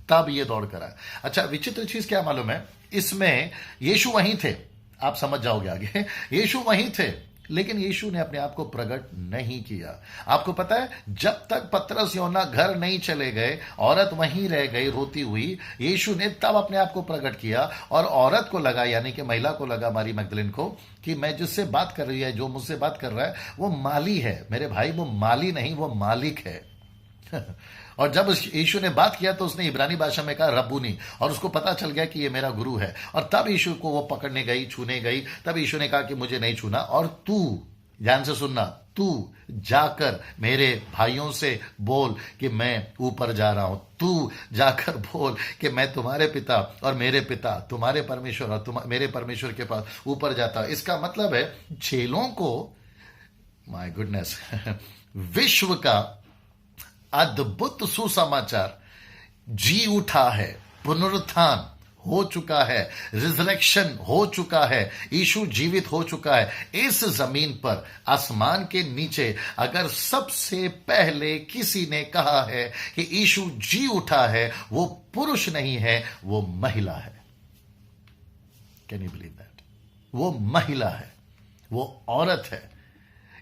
तब ये दौड़ कर आए। अच्छा, विचित्र चीज क्या मालूम है? इसमें यीशु वहीं थे, आप समझ जाओगे आगे। यीशु वहीं थे, लेकिन यीशु ने अपने आप को प्रकट नहीं किया। आपको पता है, जब तक पतरस यूहन्ना घर नहीं चले गए, औरत वहीं रह गई रोती हुई, यीशु ने तब अपने आप को प्रकट किया। और औरत को लगा, यानी कि महिला को लगा, मरी मैगदलीन को, कि मैं जिससे बात कर रही है, जो मुझसे बात कर रहा है, वो माली है। मेरे भाई, वो माली नहीं, वो मालिक है। और जब यीशु ने बात किया तो उसने इब्रानी भाषा में कहा रब्बूनी, और उसको पता चल गया कि ये मेरा गुरु है। और तब यीशु को वो पकड़ने गई, छूने गई। तब यीशु ने कहा कि मुझे नहीं छूना, और तू, ध्यान से सुनना, तू जाकर मेरे भाइयों से बोल कि मैं ऊपर जा रहा हूं। तू जाकर बोल कि मैं तुम्हारे पिता और मेरे पिता, तुम्हारे परमेश्वर और मेरे परमेश्वर के पास ऊपर जाता हूं। इसका मतलब है चेलों को, माय गुडनेस, विश्व का अद्भुत सुसमाचार जी उठा है, पुनरुत्थान हो चुका है, रिजरेक्शन हो चुका है, यीशु जीवित हो चुका है। इस जमीन पर, आसमान के नीचे, अगर सबसे पहले किसी ने कहा है कि यीशु जी उठा है, वो पुरुष नहीं है, वो महिला है। Can you believe that? वो महिला है, वो औरत है।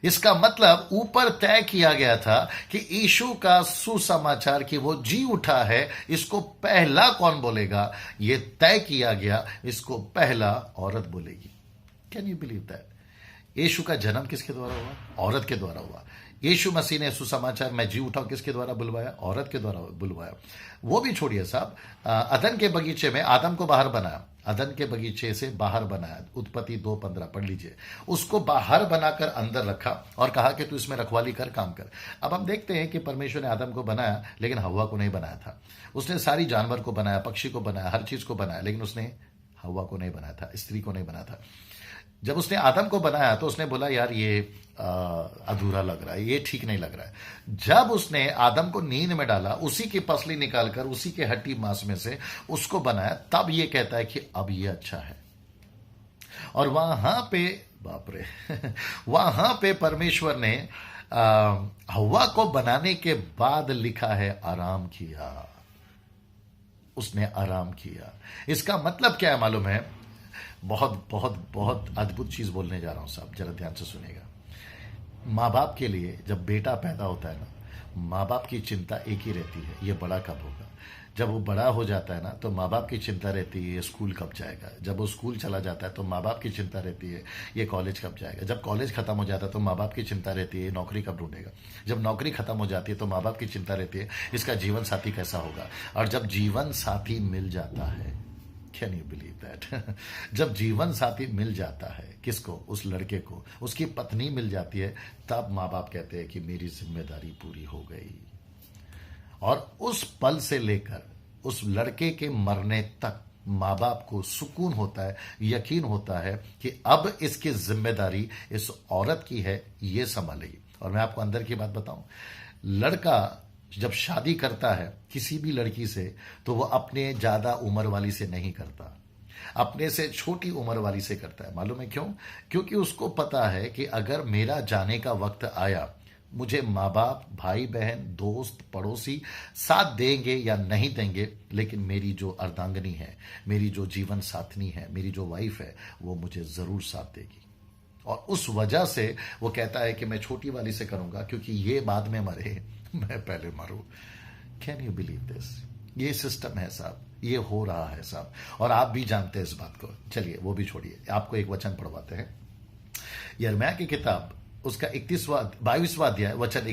इसका मतलब ऊपर तय किया गया था कि यीशु का सुसमाचार कि वो जी उठा है, इसको पहला कौन बोलेगा? ये तय किया गया, इसको पहला औरत बोलेगी। Can you believe that? Yeshu का जन्म किसके द्वारा हुआ? औरत के द्वारा हुआ। यीशु मसीह ने सुसमाचार मैं जी उठाऊं किसके द्वारा बुलवाया? औरत के द्वारा बुलवाया। वो भी छोड़िए साहब, अदन के बगीचे में आदम को बाहर बनाया, अदन के बगीचे से बाहर बनाया, उत्पत्ति 2:15 पढ़ लीजिए। उसको बाहर बनाकर अंदर रखा और कहा कि तू इसमें रखवाली कर, काम कर। अब हम देखते हैं कि परमेश्वर ने आदम को बनाया, लेकिन हव्वा को नहीं बनाया था। उसने सारी जानवर को बनाया, पक्षी को बनाया, हर चीज को बनाया, लेकिन उसने हव्वा को नहीं बनाया था, स्त्री को नहीं बनाया था। जब उसने आदम को बनाया तो उसने बोला यार ये अधूरा लग रहा है, ये ठीक नहीं लग रहा है। जब उसने आदम को नींद में डाला, उसी की पसली निकालकर उसी के हड्डी मांस में से उसको बनाया, तब ये कहता है कि अब ये अच्छा है। और वहां पे बाप रे वहां पे परमेश्वर ने हव्वा को बनाने के बाद लिखा है आराम किया, उसने आराम किया। इसका मतलब क्या है मालूम है? बहुत बहुत बहुत अद्भुत चीज बोलने जा रहा हूं साहब, जरा ध्यान से सुनिएगा। माँ बाप के लिए जब बेटा पैदा होता है ना, माँ बाप की चिंता एक ही रहती है, ये बड़ा कब होगा। जब वो बड़ा हो जाता है ना, तो माँ बाप की चिंता रहती है ये स्कूल कब जाएगा। जब वो स्कूल चला जाता है तो माँ बाप की चिंता रहती है ये कॉलेज कब जाएगा। जब कॉलेज खत्म हो जाता है तो माँ बाप की चिंता रहती है नौकरी कब ढूंढेगा। जब नौकरी खत्म हो जाती है तो माँ बाप की चिंता रहती है इसका जीवन साथी कैसा होगा। और जब जीवन साथी मिल जाता है, कैन यू बिलीव दैट? जब जीवन साथी मिल जाता है, किसको? उस लड़के को, उसकी पत्नी मिल जाती है, तब माँ बाप कहते हैं कि मेरी जिम्मेदारी पूरी हो गई। और उस पल से लेकर उस लड़के के मरने तक माँ बाप को सुकून होता है, यकीन होता है कि अब इसकी जिम्मेदारी इस औरत की है, ये संभालेगी। और मैं आपको अंदर की बात बताऊं, लड़का जब शादी करता है किसी भी लड़की से, तो वो अपने ज्यादा उम्र वाली से नहीं करता, अपने से छोटी उम्र वाली से करता है। मालूम है क्यों? क्योंकि उसको पता है कि अगर मेरा जाने का वक्त आया, मुझे माँ बाप, भाई बहन, दोस्त, पड़ोसी साथ देंगे या नहीं देंगे, लेकिन मेरी जो अर्धांगिनी है, मेरी जो जीवन साथनी है, मेरी जो वाइफ है, वो मुझे जरूर साथ देगी। और उस वजह से वो कहता है कि मैं छोटी वाली से करूंगा, क्योंकि ये बाद में मरे, मैं पहले मरूं। Can you believe this? ये सिस्टम है साहब, ये हो रहा है साहब, और आप भी जानते हैं इस बात को। चलिए वो भी छोड़िए, आपको एक वचन पढ़वाते हैं। यिर्मयाह की किताब, उसका 22वां अध्याय वचन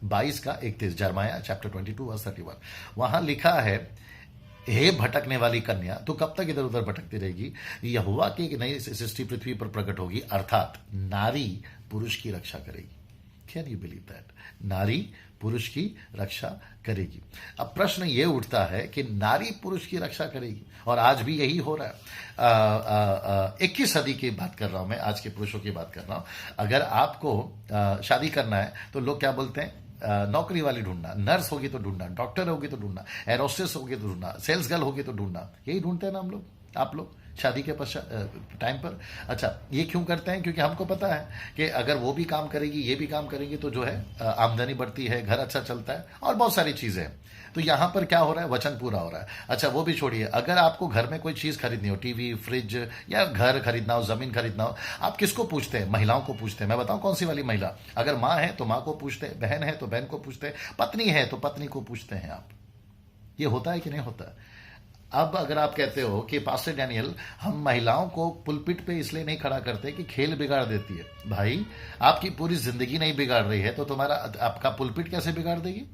22 का 31, यिर्मयाह चैप्टर 22 वर्स 31। वहां लिखा है, हे भटकने वाली कन्या, तू कब तक इधर उधर भटकती रहेगी? यहोवा की एक नई सृष्टि पृथ्वी पर प्रकट होगी, अर्थात नारी पुरुष की रक्षा करेगी। Can you believe that? नारी पुरुष की रक्षा करेगी। अब प्रश्न यह उठता है कि नारी पुरुष की रक्षा करेगी, और आज भी यही हो रहा है। 21 सदी की बात कर रहा हूं मैं, आज के पुरुषों की बात कर रहा हूं। अगर आपको शादी करना है तो लोग क्या बोलते हैं? नौकरी वाली ढूंढना, नर्स होगी तो ढूंढना, डॉक्टर होगी तो ढूंढना, एयर होस्टेस होगी तो ढूंढना, सेल्स गर्ल होगी तो ढूंढना। यही ढूंढते हैं ना हम लोग, आप लोग शादी के पश्चात टाइम पर। अच्छा, ये क्यों करते हैं? क्योंकि हमको पता है कि अगर वो भी काम करेगी, ये भी काम करेंगे, तो जो है आमदनी बढ़ती है, घर अच्छा चलता है, और बहुत सारी चीजें हैं। तो यहां पर क्या हो रहा है? वचन पूरा हो रहा है। अच्छा, वो भी छोड़िए, अगर आपको घर में कोई चीज खरीदनी हो, टीवी, फ्रिज, या घर खरीदना हो, जमीन खरीदना हो, आप किसको पूछते हैं? महिलाओं को पूछते हैं। मैं बताऊं कौन सी वाली महिला? अगर माँ है तो माँ को पूछते हैं, बहन है तो बहन को पूछते हैं, पत्नी है तो पत्नी को पूछते हैं आप। ये होता है कि नहीं होता? अब अगर आप कहते हो कि पास्टर डैनियल, हम महिलाओं को पुलपिट पे इसलिए नहीं खड़ा करते कि खेल बिगाड़ देती है। भाई, आपकी पूरी जिंदगी नहीं बिगाड़ रही है तो आपका पुलपिट कैसे बिगाड़ देगी?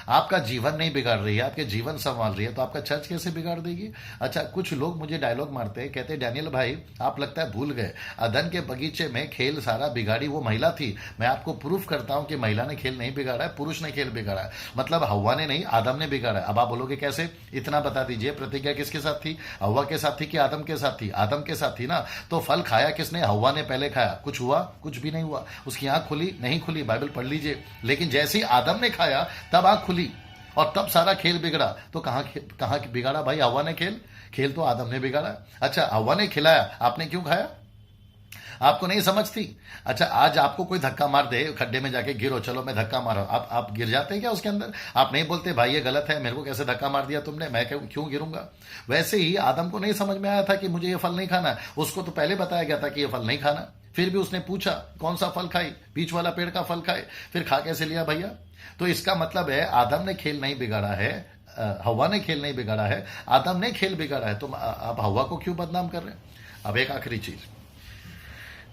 आपका जीवन नहीं बिगाड़ रही है, आपके जीवन संभाल रही है, तो आपका चर्च कैसे बिगाड़ देगी? अच्छा, कुछ लोग मुझे डायलॉग मारते हैं, कहते हैं डैनियल भाई आप लगता है भूल गए, अदन के बगीचे में खेल सारा बिगाड़ी वो महिला थी। मैं आपको प्रूफ करता हूं कि महिला ने खेल नहीं बिगाड़ा है, पुरुष ने खेल बिगाड़ा है। मतलब हव्वा ने नहीं, आदम ने बिगाड़ा है। अब आप बोलोगे कैसे? इतना बता दीजिए, प्रतिज्ञा किसके साथ थी? हव्वा के साथ थी कि आदम के साथ थी? आदम के साथ थी ना। तो फल खाया किसने? हव्वा ने पहले खाया। कुछ हुआ? कुछ भी नहीं हुआ। उसकी आंख खुली? नहीं खुली। बाइबल पढ़ लीजिए। लेकिन जैसे ही आदम ने खाया तब आंख खुली। और तब सारा खेल बिगड़ा। तो कहां बिगाड़ा भाई? हवा ने खेल तो आदम ने बिगाड़ा। अच्छा, हवा ने खिलाया, आपने क्यों खाया? आपको नहीं समझती? अच्छा, आज आपको कोई धक्का मार दे, खड्डे में जाके गिरो, चलो मैं धक्का मारा, आप गिर जाते हैं क्या उसके अंदर? आप नहीं बोलते भाई ये गलत है, मेरे को कैसे धक्का मार दिया तुमने, मैं क्यों गिरूंगा? वैसे ही आदम को नहीं समझ में आया था कि मुझे ये फल नहीं खाना, उसको तो पहले बताया गया था कि ये फल नहीं खाना, फिर भी उसने पूछा कौन सा फल खाई? बीच वाला पेड़ का फल खाए, फिर खा कैसे लिया भैया? तो इसका मतलब है आदम ने खेल नहीं बिगाड़ा है, हवा ने खेल नहीं बिगाड़ा है, आदम ने खेल बिगाड़ा है। तो आप हवा को क्यों बदनाम कर रहे हैं? अब एक आखिरी चीज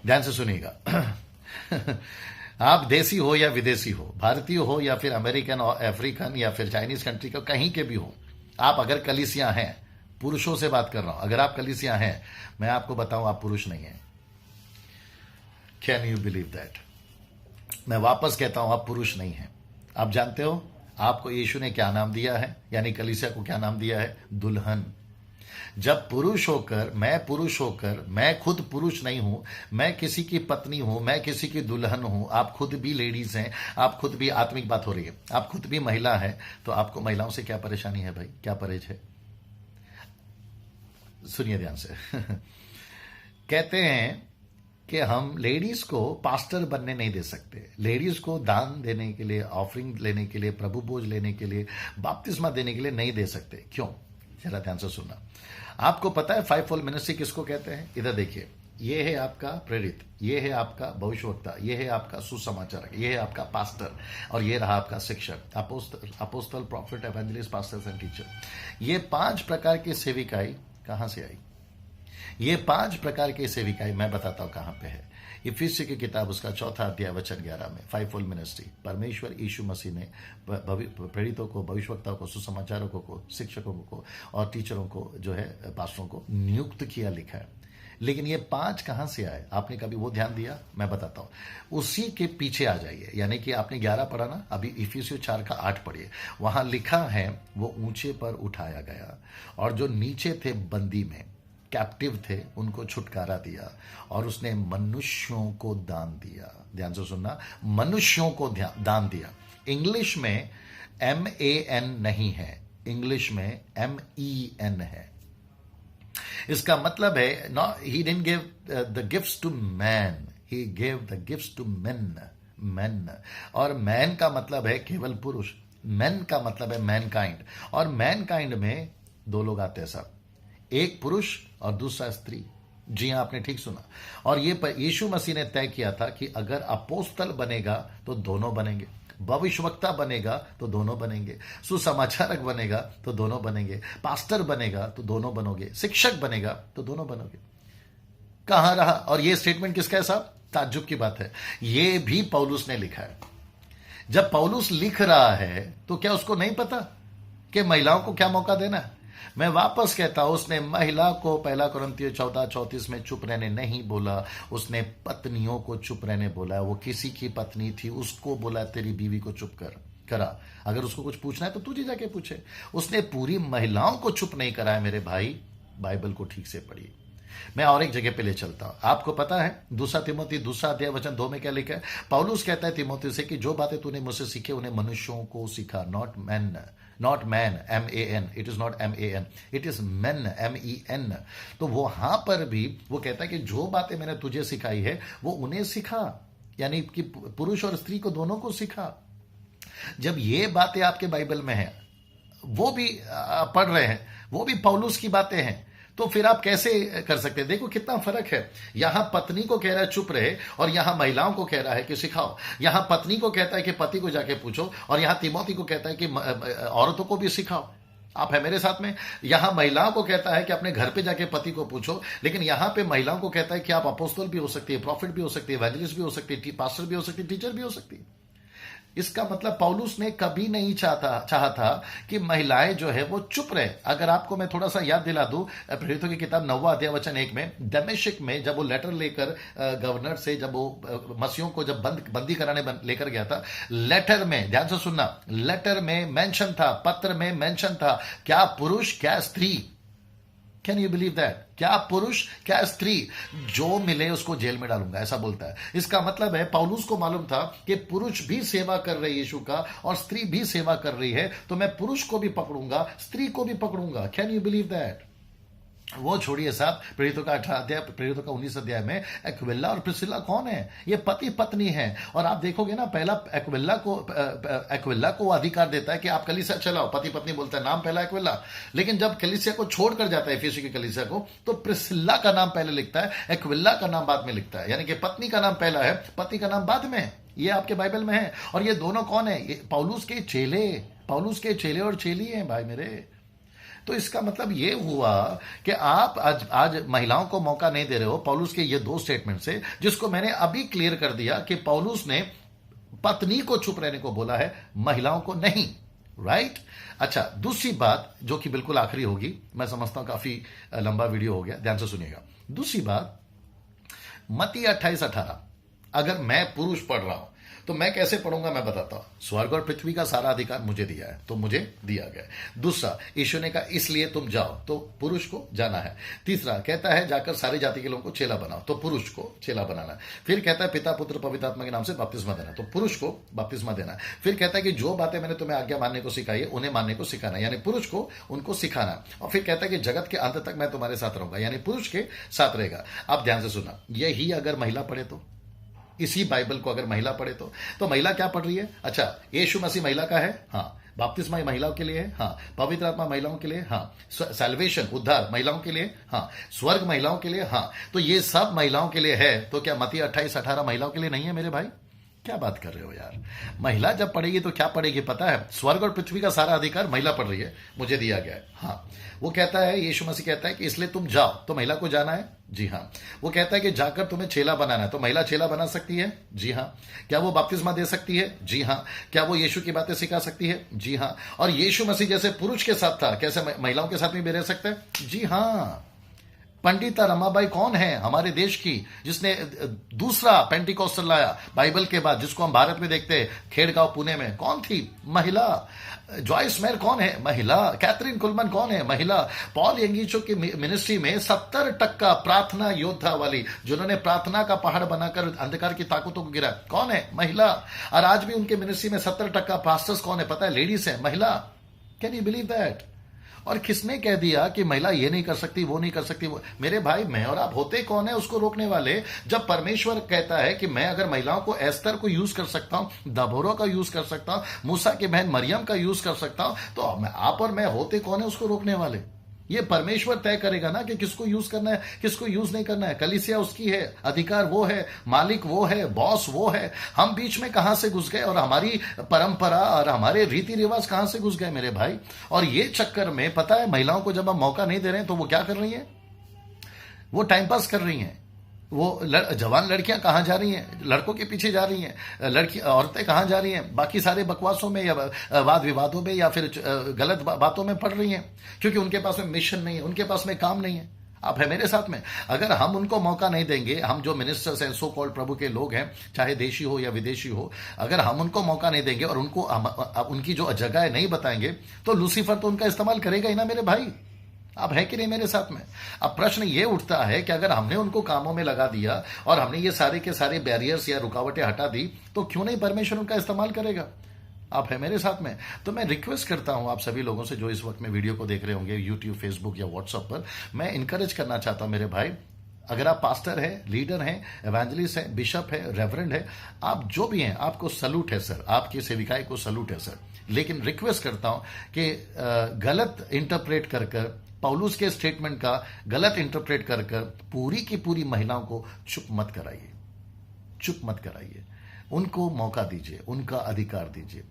ध्यान से सुनिएगा। आप देसी हो या विदेशी हो, भारतीय हो या फिर अमेरिकन और अफ्रीकन या फिर चाइनीज कंट्री का, कहीं के भी हो, आप अगर कलीसिया हैं, पुरुषों से बात कर रहा हूं, अगर आप कलीसिया हैं, मैं आपको बताऊं आप पुरुष नहीं हैं। Can you believe that? मैं वापस कहता हूं आप पुरुष नहीं हैं। आप जानते हो आपको यीशु ने क्या नाम दिया है, यानी कलीसिया को क्या नाम दिया है? दुल्हन। जब पुरुष होकर मैं खुद पुरुष नहीं हूं, मैं किसी की पत्नी हूं, मैं किसी की दुल्हन हूं, आप खुद भी लेडीज हैं, आप खुद भी, आत्मिक बात हो रही है, आप खुद भी महिला है, तो आपको महिलाओं से क्या परेशानी है भाई? क्या परहेज है? सुनिए ध्यान से। कहते हैं कि हम लेडीज को पास्टर बनने नहीं दे सकते, लेडीज को दान देने के लिए, ऑफरिंग लेने के लिए, प्रभु भोज लेने के लिए, बपतिस्मा देने के लिए नहीं दे सकते। क्यों? जरा ध्यान से सुनना। आपको पता है फाइवफोल्ड मिनिस्ट्री किसको कहते हैं? इधर देखिए, ये है आपका प्रेरित, ये है आपका भविष्यवक्ता, ये है आपका सुसमाचारक, ये है आपका पास्टर, और ये रहा आपका शिक्षक, apostle, prophet, evangelist, pastors and teacher. ये 5 प्रकार की सेविकाई कहां से आई? ये 5 प्रकार की सेविकाई मैं बताता हूं कहां पे है। इफिसी की किताब उसका 4 अध्याय वचन 11 में, फाइवफोल्ड मिनिस्ट्री, परमेश्वर यीशु मसीह ने प्रेरितों को, भविष्यवक्ताओं को, सुसमाचारकों को, शिक्षकों को और टीचरों को, जो है पास्टरों को नियुक्त किया, लिखा है। लेकिन ये 5 कहां से आए? आपने कभी वो ध्यान दिया? मैं बताता हूं। उसी के पीछे आ जाइए, यानी कि आपने 11 पढ़ा ना, अभी इफिसियों 4 का 8 पढ़िए। वहां लिखा है वो ऊंचे पर उठाया गया, और जो नीचे थे बंदी में, कैप्टिव थे, उनको छुटकारा दिया, और उसने मनुष्यों को दान दिया। ध्यान से सुनना, मनुष्यों को दान दिया। इंग्लिश में MAN नहीं है, इंग्लिश में MEN है। इसका मतलब है no, he didn't give the gifts to man, he give the gifts to men. और मैन का मतलब है केवल पुरुष, मेन का मतलब है मैनकाइंड, और मैनकाइंड में 2 लोग आते हैं साहब, एक पुरुष और दूसरा स्त्री। जी हां, आपने ठीक सुना। और ये यीशु मसीह ने तय किया था कि अगर अपोस्तल बनेगा तो दोनों बनेंगे, भविष्यवक्ता बनेगा तो दोनों बनेंगे, सुसमाचारक बनेगा तो दोनों बनेंगे, पास्टर बनेगा तो दोनों बनोगे, शिक्षक बनेगा तो दोनों बनोगे। कहां रहा? और ये स्टेटमेंट किसका है साहब? ताज्जुब की बात है, ये भी पौलुस ने लिखा है। जब पौलुस लिख रहा है तो क्या उसको नहीं पता कि महिलाओं को क्या मौका देना है? मैं वापस कहता हूं, उसने महिला को 1 कुरिन्थियों 14:34 में चुप रहने नहीं बोला, उसने पत्नियों को चुप रहने बोला। वो किसी की पत्नी थी, उसको बोला तेरी बीवी को चुप करा, अगर उसको कुछ पूछना है तो तुझे जाके पूछे। उसने पूरी महिलाओं को चुप नहीं कराया। मेरे भाई, बाइबल को ठीक से पढ़िए। मैं और एक जगह पे ले चलता हूं। आपको पता है 2 तिमोथी 2 अध्याय वचन 2 में क्या लिखा है? पौलुस कहता है तिमोथी से कि जो बातें तूने मुझसे सीखे उन्हें मनुष्यों को सिखा, not man, MAN, it is not MAN, it is main, MEN। तो वहां पर भी वो कहता है कि जो बातें मैंने तुझे सिखाई है वो उन्हें सिखा, यानी कि पुरुष और स्त्री को, दोनों को सिखा। जब ये बातें आपके बाइबल में है, वो भी पढ़ रहे हैं, वो भी पौलुस की बातें हैं, तो फिर आप कैसे कर सकते हैं? देखो कितना फर्क है। यहां पत्नी को कह रहा है चुप रहे, और यहां महिलाओं को कह रहा है कि सिखाओ। यहां पत्नी को कहता है कि पति को जाके पूछो, और यहां तिमोथी को कहता है कि औरतों को भी सिखाओ। आप है मेरे साथ में? यहां महिलाओं को कहता है कि अपने घर पे जाके पति को पूछो, लेकिन यहां पे महिलाओं को कहता है कि आप अपोस्तल भी हो सकती है, प्रॉफिट भी हो सकती है, एवेंजलिस्ट भी हो सकती है, पास्टर भी हो सकती है, टीचर भी हो सकती है। इसका मतलब पौलुस ने कभी नहीं चाहा था कि महिलाएं जो है वो चुप रहे। अगर आपको मैं थोड़ा सा याद दिला दूं, प्रेरितों की किताब 9 अध्याय वचन 1 में, दमिश्क में जब वो लेटर लेकर गवर्नर से, जब वो मसीहों को जब बंदी कराने लेकर गया था, लेटर में, ध्यान से सुनना, लेटर में मेंशन था, पत्र में मेंशन था, क्या पुरुष क्या स्त्री, कैन यू बिलीव दैट? क्या पुरुष क्या स्त्री जो मिले उसको जेल में डालूंगा, ऐसा बोलता है। इसका मतलब है पौलुस को मालूम था कि पुरुष भी सेवा कर रहे यीशु का और स्त्री भी सेवा कर रही है, तो मैं पुरुष को भी पकड़ूंगा, स्त्री को भी पकड़ूंगा। Can you believe that? वो छोड़िए साहब, प्रेरितों का 18 अध्याय, प्रेरितों का 19 अध्याय में एक्विला और प्रिस्किल्ला कौन है? ये पति पत्नी है। और आप देखोगे ना, पहला एक्विला को अधिकार देता है कि आप कलीसिया चलाओ, पति पत्नी बोलता है, नाम पहला एक्विला। लेकिन जब कलीसिया को छोड़कर जाता है एफेसू की कलीसिया को, तो प्रिस्किल्ला का नाम पहले लिखता है, एक्विला का नाम बाद में लिखता है। यानी कि पत्नी का नाम पहला है, पति का नाम बाद में। ये आपके बाइबल में है। और ये दोनों कौन है? ये पौलुस के चेले, पौलुस के चेले और चेली हैं भाई मेरे। तो इसका मतलब ये हुआ कि आप आज महिलाओं को मौका नहीं दे रहे हो पौलुस के ये दो स्टेटमेंट से, जिसको मैंने अभी क्लियर कर दिया कि पौलुस ने पत्नी को चुप रहने को बोला है, महिलाओं को नहीं। राइट? अच्छा, दूसरी बात जो कि बिल्कुल आखिरी होगी, मैं समझता हूं काफी लंबा वीडियो हो गया, ध्यान से सुनिएगा। दूसरी बात, मत्ती 28:18, अगर मैं पुरुष पढ़ रहा हूं तो मैं कैसे पढ़ूंगा मैं बताता हूं। स्वर्ग और पृथ्वी का सारा अधिकार मुझे दिया है, तो मुझे दिया गया है। दूसरा, यीशु ने कहा इसलिए तुम जाओ, तो पुरुष को जाना है। तीसरा कहता है जाकर सारी जाति के लोगों को चेला बनाओ, तो पुरुष को चेला बनाना है। फिर कहता है पिता पुत्र पवित्र आत्मा के नाम से बपतिस्मा देना, तो पुरुष को बपतिस्मा देना है। फिर कहता है कि जो बातें मैंने तुम्हें आज्ञा मानने को सिखाई है उन्हें मानने को सिखाना, यानी पुरुष को उनको सिखाना। और फिर कहता है कि जगत के अंत तक मैं तुम्हारे साथ रहूंगा, यानी पुरुष के साथ रहेगा। आप ध्यान से सुनना, यही अगर महिला पढ़े तो, इसी बाइबल को अगर महिला पढ़े तो महिला क्या पढ़ रही है? अच्छा, यीशु मसीह महिला का है, हाँ। बपतिस्मा महिलाओं के लिए है, हाँ। पवित्र आत्मा महिलाओं के लिए, हाँ। सैल्वेशन उद्धार महिलाओं के लिए, हाँ। स्वर्ग महिलाओं के लिए, हाँ। तो ये सब महिलाओं के लिए है, तो क्या मत्ती 28:18 महिलाओं के लिए नहीं है मेरे भाई? क्या बात कर रहे हो यार? महिला जब पढ़ेगी तो क्या पढ़ेगी पता है? स्वर्ग और पृथ्वी का सारा अधिकार महिला पढ़ रही है, मुझे दिया गया है, हाँ। वो कहता है, यीशु मसीह कहता है कि इसलिए तुम जाओ, तो महिला को जाना है, जी हाँ। वो कहता है कि जाकर तुम्हें चेला बनाना है, तो महिला चेला बना सकती है, जी हाँ। क्या वो बपतिस्मा दे सकती है? जी हाँ। क्या वो यीशु की बातें सिखा सकती है? जी हाँ। और यीशु मसीह जैसे पुरुष के साथ था, कैसे महिलाओं के साथ भी रह सकता है? जी हाँ। पंडिता रमाबाई कौन है हमारे देश की, जिसने दूसरा पेंटिकॉस्टल लाया बाइबल के बाद, जिसको हम भारत में देखते हैं, खेड़गांव पुणे में, कौन थी? महिला। जॉयस मेयर कौन है? महिला। कैथरीन कुलमन कौन है? महिला। पॉल यंगीचो की मिनिस्ट्री में 70% प्रार्थना योद्धा वाली, जिन्होंने प्रार्थना का पहाड़ बनाकर अंधकार की ताकतों को गिरा, कौन है? महिला। और आज भी उनके मिनिस्ट्री में 70% पास्टर्स कौन है पता है? लेडीज है, महिला। Can you believe that? और किसने कह दिया कि महिला ये नहीं कर सकती, वो नहीं कर सकती? वो मेरे भाई, मैं और आप होते कौन है उसको रोकने वाले? जब परमेश्वर कहता है कि मैं अगर महिलाओं को एस्तर को यूज कर सकता हूं, दबोरा का यूज कर सकता हूं, मूसा की बहन मरियम का यूज कर सकता हूं, तो आप और मैं होते कौन है उसको रोकने वाले? ये परमेश्वर तय करेगा ना कि किसको यूज करना है, किसको यूज नहीं करना है। कलीसिया उसकी है, अधिकार वो है, मालिक वो है, बॉस वो है। हम बीच में कहां से घुस गए, और हमारी परंपरा और हमारे रीति रिवाज कहां से घुस गए मेरे भाई? और ये चक्कर में पता है, महिलाओं को जब हम मौका नहीं दे रहे हैं तो वो क्या कर रही है? वो टाइम पास कर रही हैं। वो जवान लड़कियां कहां जा रही हैं? लड़कों के पीछे जा रही हैं। औरतें कहां जा रही हैं? बाकी सारे बकवासों में या वाद विवादों में या फिर गलत बातों में पड़ रही हैं, क्योंकि उनके पास में मिशन नहीं है, उनके पास में काम नहीं है। आप है मेरे साथ में? अगर हम उनको मौका नहीं देंगे, हम जो मिनिस्टर्स हैं, सो कॉल्ड प्रभु के लोग हैं, चाहे देशी हो या विदेशी हो, अगर हम उनको मौका नहीं देंगे और उनको उनकी जो जगह नहीं बताएंगे, तो लूसीफर तो उनका इस्तेमाल करेगा ही ना मेरे भाई। अब है कि नहीं मेरे साथ में? अब प्रश्न ये उठता है कि अगर हमने उनको कामों में लगा दिया और हमने ये सारे के सारे बैरियर्स या रुकावटें हटा दी, तो क्यों नहीं परमेश्वर उनका इस्तेमाल करेगा? आप है मेरे साथ में? तो मैं रिक्वेस्ट करता हूं आप सभी लोगों से जो इस वक्त में वीडियो को देख रहे होंगे यूट्यूब, फेसबुक या व्हाट्सएप पर, मैं इंकरेज करना चाहता हूं मेरे भाई, अगर आप पास्टर है, लीडर हैं, एवेंजलिस्ट है, बिशप है, रेवरेंड है, आप जो भी हैं, आपको सलूट है सर, आपकी सेविकाई को सलूट है सर। लेकिन रिक्वेस्ट करता हूं कि गलत इंटरप्रेट कर पौलुस के स्टेटमेंट का गलत इंटरप्रेट कर पूरी की पूरी महिलाओं को चुप मत कराइए, चुप मत कराइए। उनको मौका दीजिए, उनका अधिकार दीजिए।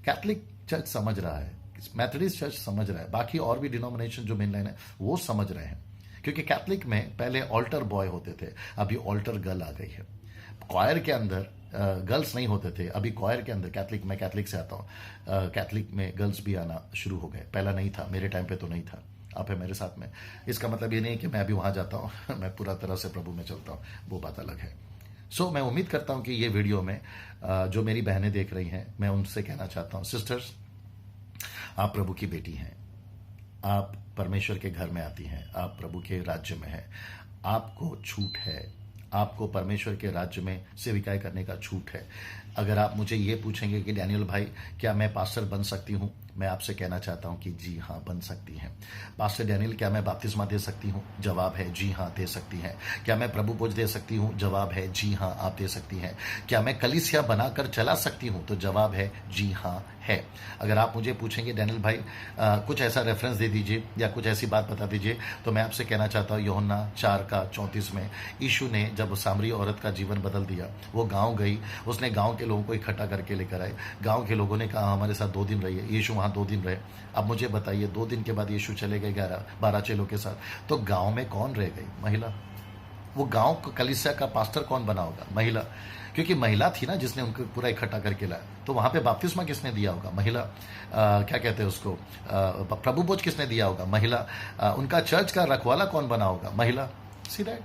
कैथोलिक चर्च समझ रहा है, मेथोडिस्ट चर्च समझ रहा है, बाकी और भी डिनोमिनेशन जो मेन लाइन है वो समझ रहे हैं, क्योंकि कैथोलिक में पहले ऑल्टर बॉय होते थे, अभी ऑल्टर गर्ल आ गई है। क्वायर के अंदर गर्ल्स नहीं होते थे, अभी क्वायर के अंदर कैथोलिक, मैं कैथोलिक से आता हूँ, कैथोलिक में गर्ल्स भी आना शुरू हो गए। पहला नहीं था, मेरे टाइम पे तो नहीं था। आप है मेरे साथ में? इसका मतलब ये नहीं कि मैं अभी वहां जाता हूं मैं पूरा तरह से प्रभु में चलता हूं, वो बात अलग है। सो मैं उम्मीद करता हूं कि ये वीडियो में जो मेरी बहनें देख रही हैं, मैं उनसे कहना चाहता हूं, सिस्टर्स, आप प्रभु की बेटी हैं, आप परमेश्वर के घर में आती हैं, आप प्रभु के राज्य में हैं, आपको छूट है, आपको परमेश्वर के राज्य में सेविकाई करने का छूट है। अगर आप मुझे ये पूछेंगे कि डैनियल भाई क्या मैं पास्टर बन सकती हूँ, मैं आपसे कहना चाहता हूँ कि जी हाँ, बन सकती हैं। पास्टर डैनियल क्या मैं बपतिस्मा दे सकती हूँ? जवाब है जी हाँ, दे सकती हैं। क्या मैं प्रभु भोज दे सकती हूँ? जवाब है जी हाँ, आप दे सकती हैं। क्या मैं कलीसिया बनाकर चला सकती हूँ? तो जवाब है जी हाँ है। अगर आप मुझे पूछेंगे डैनियल भाई कुछ ऐसा रेफरेंस दे दीजिए या कुछ ऐसी बात बता दीजिए, तो मैं आपसे कहना चाहता हूँ यूहन्ना 4:34 में यीशु ने जब सामरी औरत का जीवन बदल दिया, वो गांव गई, उसने गांव के लोगों को इकट्ठा करके लेकर आए। गांव के लोगों ने कहा हमारे साथ 2 दिन रहिए। यीशु वहाँ 2 दिन रहे। अब मुझे बताइए 2 दिन के बाद यीशु चले गए 12 चेलों के साथ, तो गांव में कौन रह गई? महिला। वो गांव कलीसिया का पास्टर कौन बना होगा? महिला, क्योंकि महिला थी ना जिसने उनको पूरा इकट्ठा करके लाया। तो वहां पे बपतिस्मा किसने दिया होगा? महिला। क्या कहते हैं उसको, प्रभु भोज किसने दिया होगा? महिला। उनका चर्च का रखवाला कौन बना होगा? महिला। सी दैट,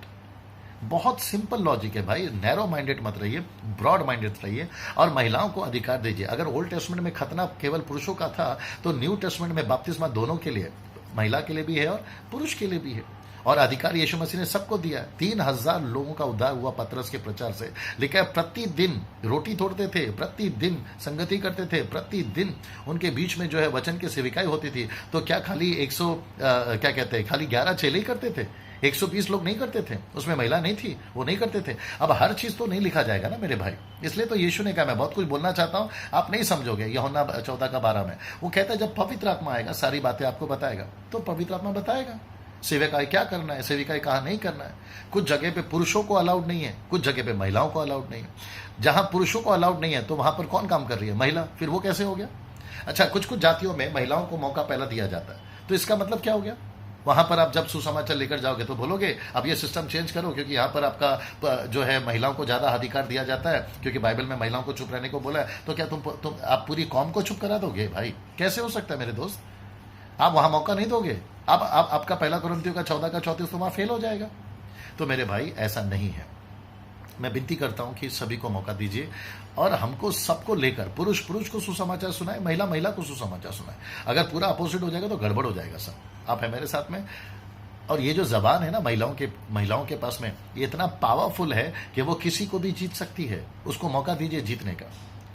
बहुत सिंपल लॉजिक है भाई। नैरो माइंडेड मत रहिए, ब्रॉड माइंडेड रहिए और महिलाओं को अधिकार दीजिए। अगर ओल्ड टेस्टमेंट में खतना केवल पुरुषों का था, तो न्यू टेस्टमेंट में बपतिस्मा दोनों के लिए, महिला के लिए भी है और पुरुष के लिए भी है। और अधिकार यीशु मसीह ने सबको दिया है। 3000 लोगों का उद्धार हुआ पतरस के प्रचार से। लिखा है प्रतिदिन रोटी तोड़ते थे, प्रतिदिन संगति करते थे, प्रतिदिन उनके बीच में जो है वचन की सेविकाई होती थी। तो क्या खाली 100 क्या कहते हैं, खाली 11 चेले ही करते थे? 120 लोग नहीं करते थे? उसमें महिला नहीं थी, वो नहीं करते थे। अब हर चीज तो नहीं लिखा जाएगा ना मेरे भाई, इसलिए तो यीशु ने कहा, मैं बहुत कुछ बोलना चाहता हूं, आप नहीं समझोगे। यूहन्ना 14:12 में वो कहता है जब पवित्र आत्मा आएगा सारी बातें आपको बताएगा। तो पवित्र आत्मा बताएगा सेविकाई क्या करना है, सेविकाई कहाँ नहीं करना है। कुछ जगह पे पुरुषों को अलाउड नहीं है, कुछ जगह पे महिलाओं को अलाउड नहीं है। जहां पुरुषों को अलाउड नहीं है तो वहां पर कौन काम कर रही है? महिला। फिर वो कैसे हो गया? अच्छा, कुछ कुछ जातियों में महिलाओं को मौका पहला दिया जाता है, तो इसका मतलब क्या हो गया? वहां पर आप जब सुसमाचार लेकर जाओगे तो बोलोगे अब ये सिस्टम चेंज करो, क्योंकि यहाँ पर आपका जो है महिलाओं को ज्यादा अधिकार दिया जाता है, क्योंकि बाइबल में महिलाओं को चुप रहने को बोला है। तो क्या तुम आप पूरी कौम को चुप करा दोगे? भाई कैसे हो सकता है मेरे दोस्त? आप वहां मौका नहीं दोगे। अब आपका 1 कुरिन्थियों का 14:34 तो वहां फेल हो जाएगा। तो मेरे भाई ऐसा नहीं है। मैं विनती करता हूं कि सभी को मौका दीजिए और हमको सबको लेकर, पुरुष पुरुष को सुसमाचार सुनाए, महिला महिला को सुसमाचार सुनाए। अगर पूरा अपोजिट हो जाएगा तो गड़बड़ हो जाएगा सब। आप है मेरे साथ में? और ये जो जबान है ना महिलाओं के पास में, ये इतना पावरफुल है कि वो किसी को भी जीत सकती है। उसको मौका दीजिए जीतने का।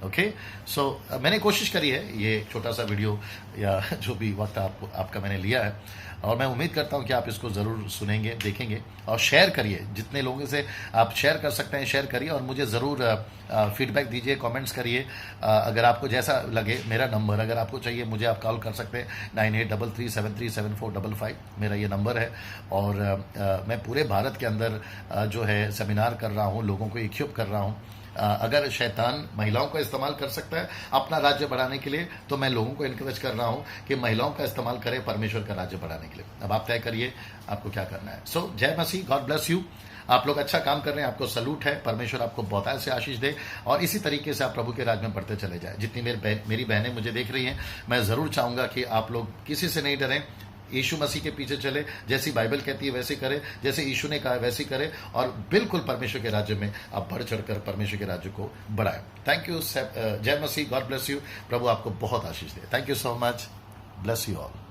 ओके, सो मैंने कोशिश करी है, ये छोटा सा वीडियो या जो भी वक्त आपका मैंने लिया है, और मैं उम्मीद करता हूं कि आप इसको ज़रूर सुनेंगे, देखेंगे और शेयर करिए। जितने लोगों से आप शेयर कर सकते हैं शेयर करिए और मुझे ज़रूर फीडबैक दीजिए, कमेंट्स करिए। अगर आपको जैसा लगे, मेरा नंबर अगर आपको चाहिए मुझे आप कॉल कर सकते हैं, 9833737455 मेरा ये नंबर है। और मैं पूरे भारत के अंदर जो है सेमिनार कर रहा हूँ, लोगों को इक्विप कर रहा हूँ। अगर शैतान महिलाओं का इस्तेमाल कर सकता है अपना राज्य बढ़ाने के लिए, तो मैं लोगों को इनकरेज कर रहा हूं कि महिलाओं का इस्तेमाल करें परमेश्वर का राज्य बढ़ाने के लिए। अब आप तय करिए आपको क्या करना है। सो जय मसीह, गॉड ब्लेस यू। आप लोग अच्छा काम कर रहे हैं, आपको सलूट है। परमेश्वर आपको बहुत से आशीष दे और इसी तरीके से आप प्रभु के राज में बढ़ते चले जाए। जितनी मेरी बहनें मुझे देख रही हैं, मैं जरूर चाहूंगा कि आप लोग किसी से नहीं डरें, यीशु मसीह के पीछे चले, जैसी बाइबल कहती है वैसे करे, जैसे यीशु ने कहा वैसे करे, और बिल्कुल परमेश्वर के राज्य में आप बढ़ चढ़कर परमेश्वर के राज्य को बढ़ाएं। Thank you. जय मसीह, गॉड ब्लेस यू। प्रभु आपको बहुत आशीष दे। Thank you so much. Bless you all.